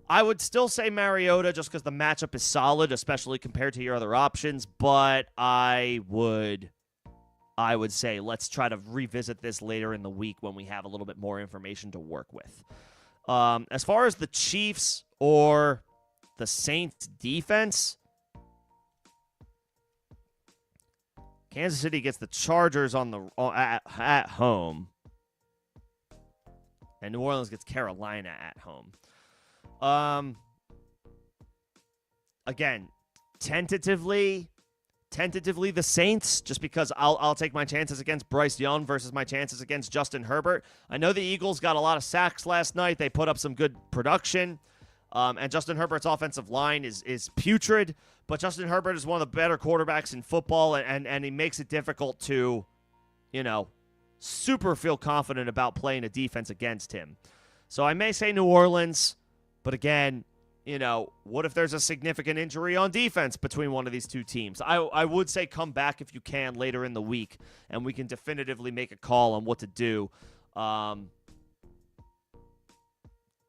I would still say Mariota just because the matchup is solid, especially compared to your other options, but I would say let's try to revisit this later in the week when we have a little bit more information to work with. As far as the Chiefs or the Saints defense, Kansas City gets the Chargers at home, and New Orleans gets Carolina at home. Again, tentatively the Saints, just because I'll take my chances against Bryce Young versus my chances against Justin Herbert. I know the Eagles got a lot of sacks last night. They put up some good production. And Justin Herbert's offensive line is putrid, but Justin Herbert is one of the better quarterbacks in football, and he makes it difficult to, super feel confident about playing a defense against him. So I may say New Orleans, but again, what if there's a significant injury on defense between one of these two teams? I would say come back if you can later in the week, and we can definitively make a call on what to do.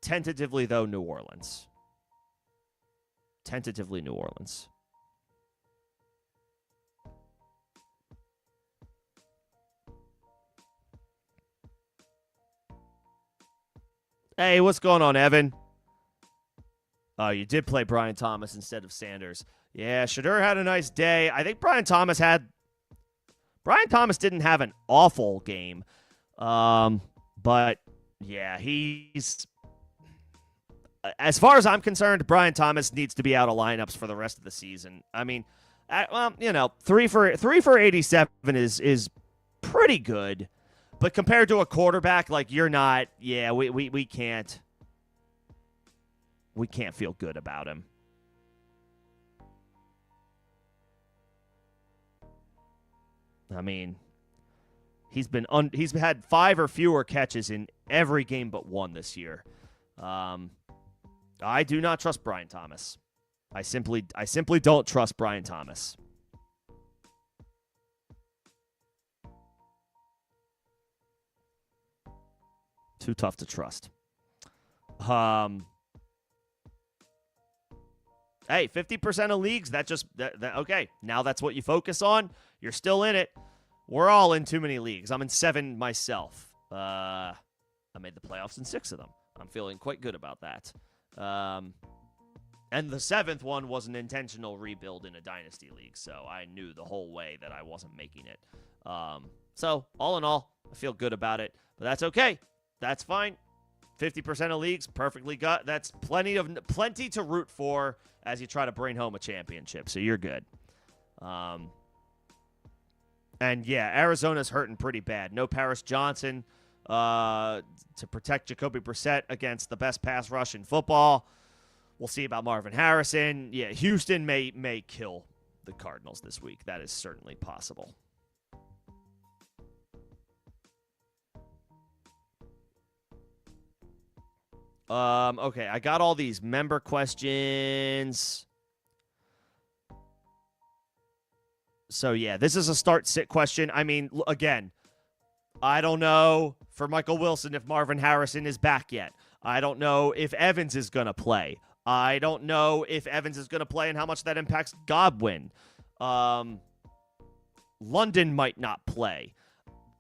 Tentatively, though, New Orleans. Tentatively, New Orleans. Hey, what's going on, Evan? Oh, you did play Brian Thomas instead of Sanders. Yeah, Shadur had a nice day. I think Brian Thomas didn't have an awful game. But, yeah, he's... As far as I'm concerned, Brian Thomas needs to be out of lineups for the rest of the season. 3 for 87 is pretty good, but compared to a quarterback, you're not. Yeah, we can't feel good about him. He's had 5 or fewer catches in every game but one this year. I do not trust Brian Thomas. I simply don't trust Brian Thomas. Too tough to trust. Hey, 50% of leagues, okay. Now that's what you focus on. You're still in it. We're all in too many leagues. I'm in 7 myself. I made the playoffs in 6 of them. I'm feeling quite good about that. And the 7th one was an intentional rebuild in a dynasty league, so I knew the whole way that I wasn't making it. So all in all, I feel good about it, but that's okay. That's fine. 50% of leagues, perfectly good. That's plenty to root for as you try to bring home a championship, so you're good. And yeah, Arizona's hurting pretty bad. No Paris Johnson to protect Jacoby Brissett against the best pass rush in football. We'll see about Marvin Harrison. Yeah, Houston may kill the Cardinals this week. That is certainly possible. Okay, I got all these member questions. So, yeah, this is a start-sit question. Again, I don't know for Michael Wilson if Marvin Harrison is back yet. I don't know if Evans is going to play. I don't know if Evans is going to play and how much that impacts Godwin. London might not play.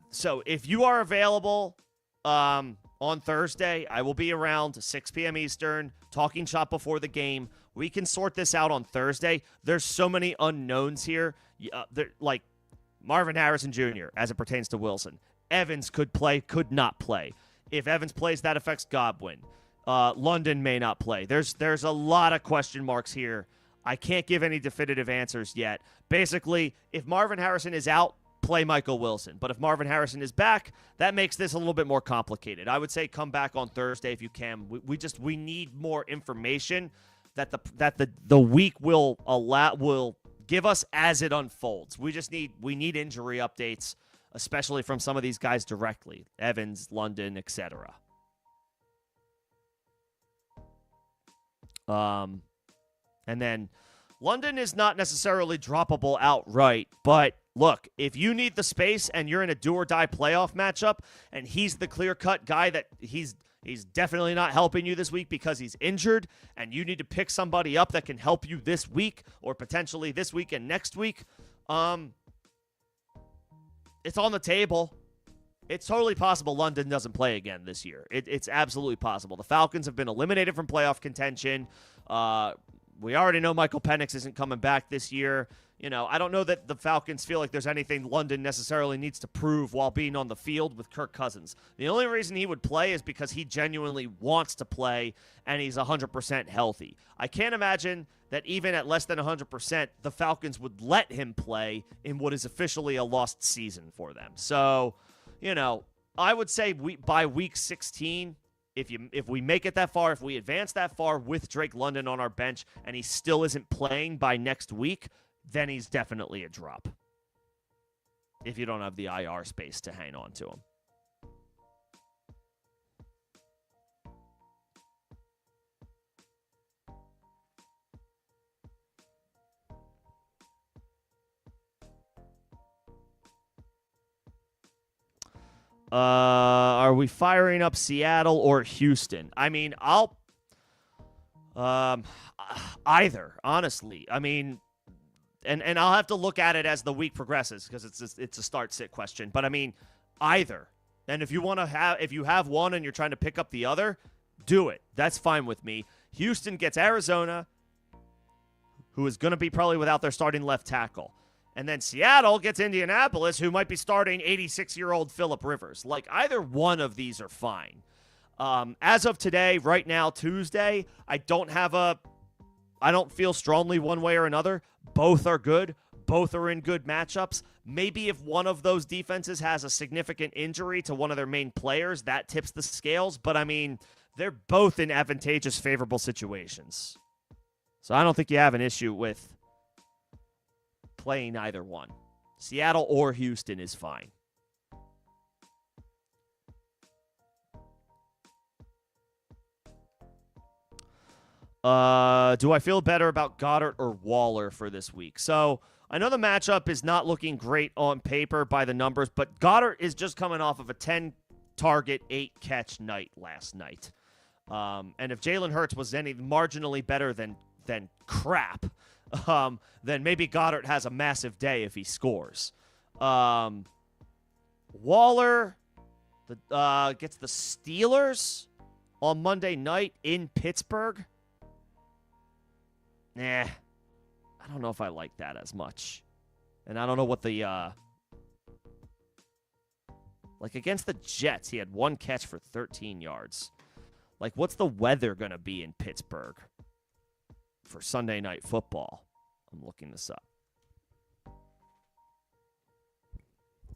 So if you are available on Thursday, I will be around 6 p.m. Eastern, talking shop before the game. We can sort this out on Thursday. There's so many unknowns here. Like Marvin Harrison Jr., as it pertains to Wilson. Evans could play, could not play. If Evans plays, that affects Godwin. London may not play. There's a lot of question marks here. I can't give any definitive answers yet. Basically, if Marvin Harrison is out, play Michael Wilson. But if Marvin Harrison is back, that makes this a little bit more complicated. I would say come back on Thursday if you can. We need more information that the week will give us as it unfolds. We need injury updates, especially from some of these guys directly. Evans, London, etc. And then London is not necessarily droppable outright, but look, if you need the space and you're in a do-or-die playoff matchup and he's the clear-cut guy that he's definitely not helping you this week because he's injured and you need to pick somebody up that can help you this week or potentially this week and next week, it's on the table. It's totally possible London doesn't play again this year. It's absolutely possible. The Falcons have been eliminated from playoff contention. We already know Michael Penix isn't coming back this year. You know, I don't know that the Falcons feel like there's anything London necessarily needs to prove while being on the field with Kirk Cousins. The only reason he would play is because he genuinely wants to play and he's 100% healthy. I can't imagine that even at less than 100%, the Falcons would let him play in what is officially a lost season for them. So, you know, I would say by week 16, if we make it that far, if we advance that far with Drake London on our bench and he still isn't playing by next week, then he's definitely a drop. If you don't have the IR space to hang on to him. Are we firing up Seattle or Houston? I mean, either, honestly. I mean, and I'll have to look at it as the week progresses because it's a start-sit question. But I mean, either. And if you have one and you're trying to pick up the other, do it. That's fine with me. Houston gets Arizona, who is going to be probably without their starting left tackle. And then Seattle gets Indianapolis, who might be starting 86-year-old Phillip Rivers. Like, either one of these are fine. As of today, right now, Tuesday, I don't feel strongly one way or another. Both are good. Both are in good matchups. Maybe if one of those defenses has a significant injury to one of their main players, that tips the scales. But, I mean, they're both in advantageous, favorable situations. So I don't think you have an issue with playing either one. Seattle or Houston is fine. Do I feel better about Goddard or Waller for this week? So I know the matchup is not looking great on paper by the numbers, but Goddard is just coming off of a 10-target, 8-catch night last night. And if Jalen Hurts was any marginally better than crap, then maybe Goddard has a massive day if he scores. Waller gets the Steelers on Monday night in Pittsburgh. Nah, I don't know if I like that as much. And I don't know what the like against the Jets, he had one catch for 13 yards. Like, what's the weather going to be in Pittsburgh for Sunday Night Football? I'm looking this up.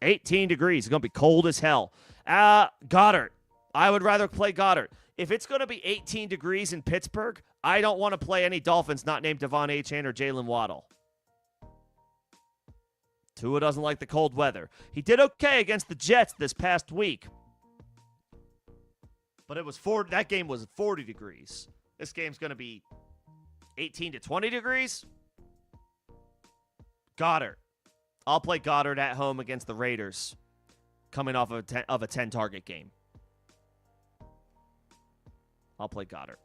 18 degrees. It's going to be cold as hell. Goddard. I would rather play Goddard. If it's going to be 18 degrees in Pittsburgh, I don't want to play any Dolphins not named Devon Achane or Jalen Waddle. Tua doesn't like the cold weather. He did okay against the Jets this past week. But that game was 40 degrees. This game's going to be 18 to 20 degrees. Goddard. I'll play Goddard at home against the Raiders. coming off of a 10 target game. I'll play Goddard.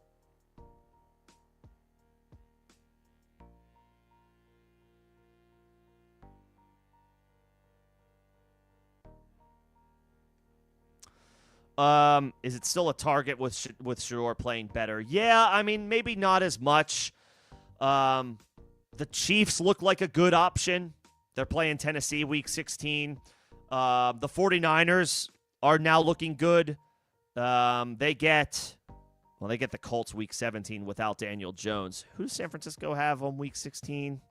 Is it still a target with Shador playing better? Yeah, I mean, maybe not as much. The Chiefs look like a good option. They're playing Tennessee week 16. The 49ers are now looking good. They get the Colts week 17 without Daniel Jones. Who does San Francisco have on week 16?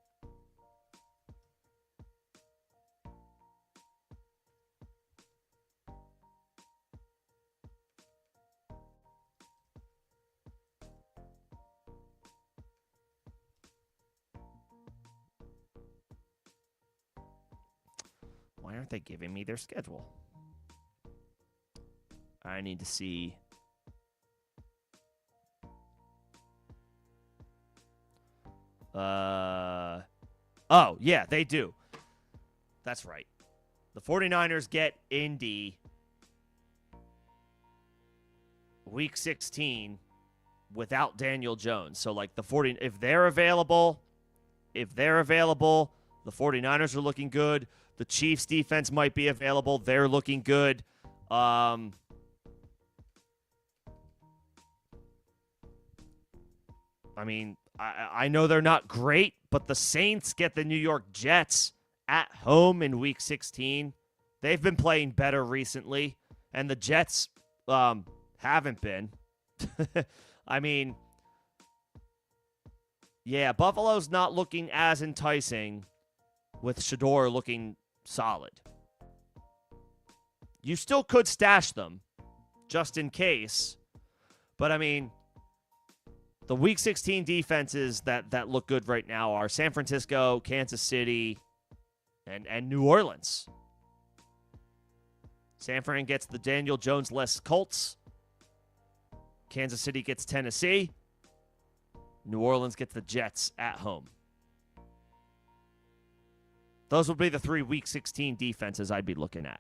Why aren't they giving me their schedule? I need to see. Oh, yeah, they do. That's right. The 49ers get Indy week 16 without Daniel Jones. So, like, if they're available, the 49ers are looking good. The Chiefs defense might be available. They're looking good. I mean, I know they're not great, but the Saints get the New York Jets at home in week 16. They've been playing better recently, and the Jets haven't been. I mean, yeah, Buffalo's not looking as enticing with Shador looking solid. You still could stash them just in case, but I mean, the Week 16 defenses that look good right now are San Francisco, Kansas City, and New Orleans. San Fran gets the Daniel Jones-less Colts. Kansas City gets Tennessee. New Orleans gets the Jets at home. Those would be the 3 Week 16 defenses I'd be looking at.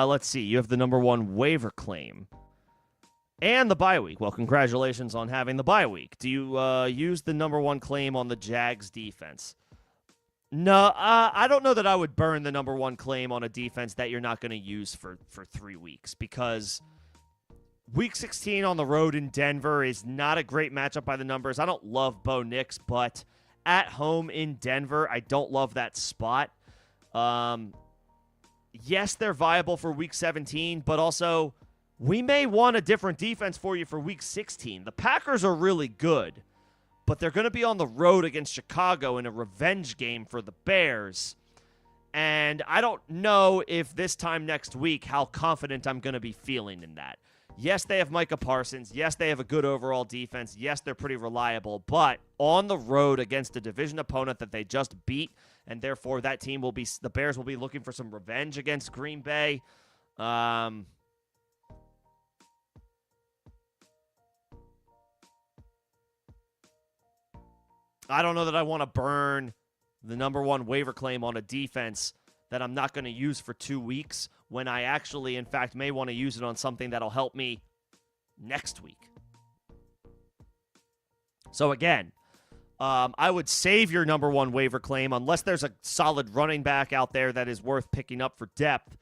Let's see. You have the number 1 waiver claim and the bye week. Well, congratulations on having the bye week. Do you use the number 1 claim on the Jags defense? No, I don't know that I would burn the number 1 claim on a defense that you're not going to use for 3 weeks, because week 16 on the road in Denver is not a great matchup by the numbers. I don't love Bo Nix, but at home in Denver, I don't love that spot. Yes, they're viable for week 17, but also we may want a different defense for you for week 16. The Packers are really good, but they're going to be on the road against Chicago in a revenge game for the Bears. And I don't know if this time next week how confident I'm going to be feeling in that. Yes, they have Micah Parsons. Yes, they have a good overall defense. Yes, they're pretty reliable. But on the road against a division opponent that they just beat, and therefore that team will be, the Bears will be looking for some revenge against Green Bay. I don't know that I want to burn the number 1 waiver claim on a defense that I'm not going to use for 2 weeks, when I actually, in fact, may want to use it on something that'll help me next week. So again, I would save your number 1 waiver claim unless there's a solid running back out there that is worth picking up for depth.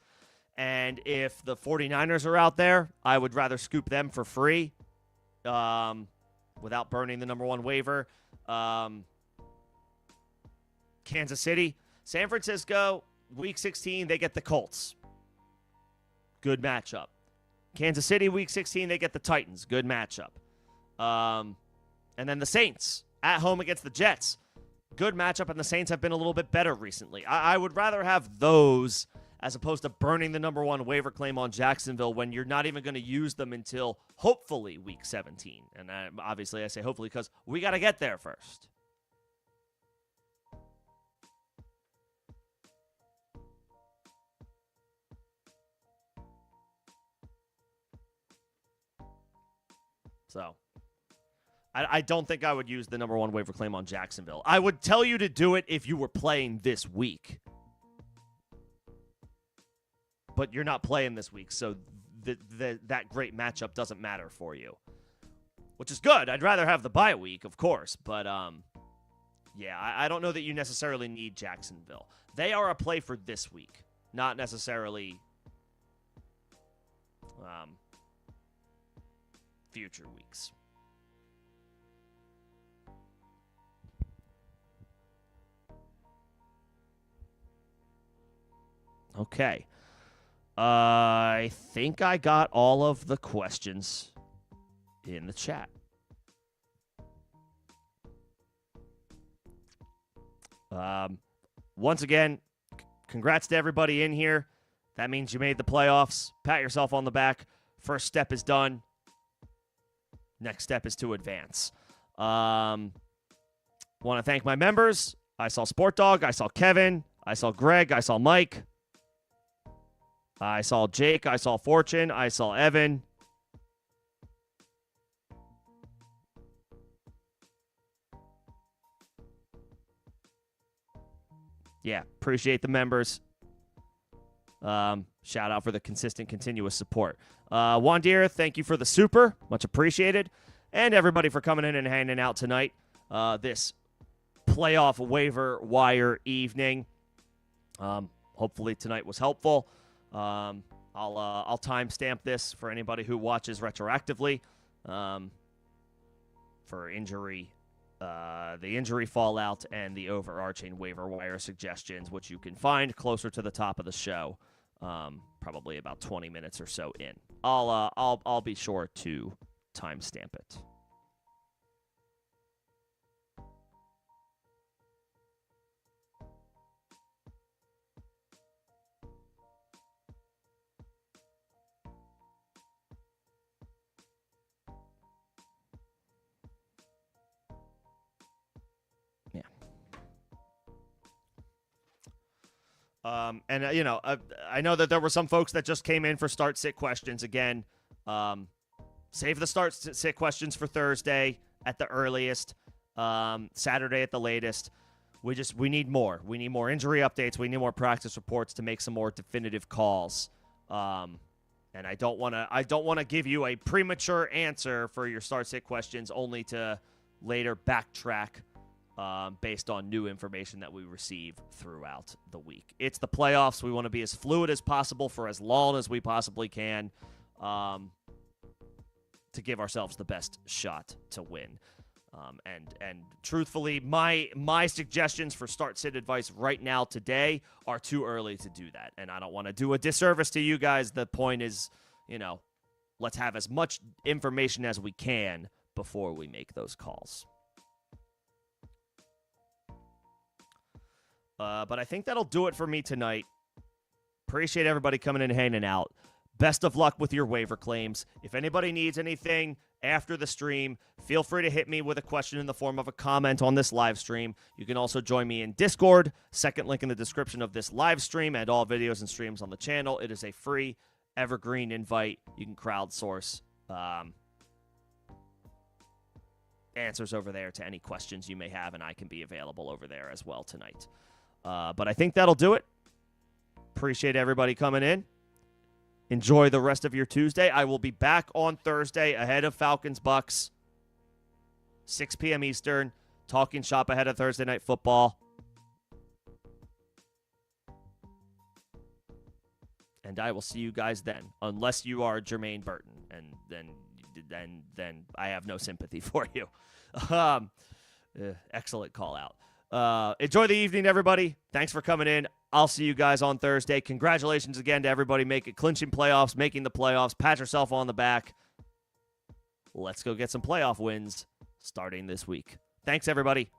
And if the 49ers are out there, I would rather scoop them for free without burning the number 1 waiver. Kansas City, San Francisco, week 16, they get the Colts. Good matchup. Kansas City, week 16, they get the Titans. Good matchup. And then the Saints at home against the Jets. Good matchup, and the Saints have been a little bit better recently. I would rather have those as opposed to burning the number 1 waiver claim on Jacksonville when you're not even going to use them until hopefully week 17. And obviously I say hopefully because we got to get there first. So I don't think I would use the number 1 waiver claim on Jacksonville. I would tell you to do it if you were playing this week. But you're not playing this week, so that great matchup doesn't matter for you. Which is good. I'd rather have the bye week, of course. But, yeah, I don't know that you necessarily need Jacksonville. They are a play for this week, not necessarily future weeks. Okay. I think I got all of the questions in the chat. Once again, congrats to everybody in here. That means you made the playoffs. Pat yourself on the back. First step is done. Next step is to advance. Want to thank my members. I saw Sport Dog. I saw Kevin. I saw Greg. I saw Mike. I saw Jake. I saw Fortune. I saw Evan. Yeah, appreciate the members. Shout out for the consistent, continuous support. Wandir, thank you for the super. Much appreciated. And everybody for coming in and hanging out tonight. This playoff waiver wire evening. Hopefully tonight was helpful. I'll timestamp this for anybody who watches retroactively for injury, the injury fallout and the overarching waiver wire suggestions, which you can find closer to the top of the show, probably about 20 minutes or so in. I'll be sure to timestamp it. I know that there were some folks that just came in for start-sit questions again. Save the start-sit questions for Thursday at the earliest, Saturday at the latest. We need more. We need more injury updates. We need more practice reports to make some more definitive calls. And I don't want to give you a premature answer for your start-sit questions only to later backtrack based on new information that we receive throughout the week. It's the playoffs. We want to be as fluid as possible for as long as we possibly can to give ourselves the best shot to win. And truthfully, my suggestions for start-sit advice right now today are too early to do that. And I don't want to do a disservice to you guys. The point is, let's have as much information as we can before we make those calls. But I think that'll do it for me tonight. Appreciate everybody coming in and hanging out. Best of luck with your waiver claims. If anybody needs anything after the stream, feel free to hit me with a question in the form of a comment on this live stream. You can also join me in Discord. Second link in the description of this live stream and all videos and streams on the channel. It is a free evergreen invite. You can crowdsource answers over there to any questions you may have, and I can be available over there as well tonight. But I think that'll do it. Appreciate everybody coming in. Enjoy the rest of your Tuesday. I will be back on Thursday ahead of Falcons-Bucks, 6 p.m. Eastern, talking shop ahead of Thursday Night Football. And I will see you guys then, unless you are Jermaine Burton, and then I have no sympathy for you. Excellent call out. Enjoy the evening, everybody. Thanks for coming in. I'll see you guys on Thursday. Congratulations again to everybody clinching playoffs, making the playoffs. Pat yourself on the back. Let's go get some playoff wins starting this week. Thanks, everybody.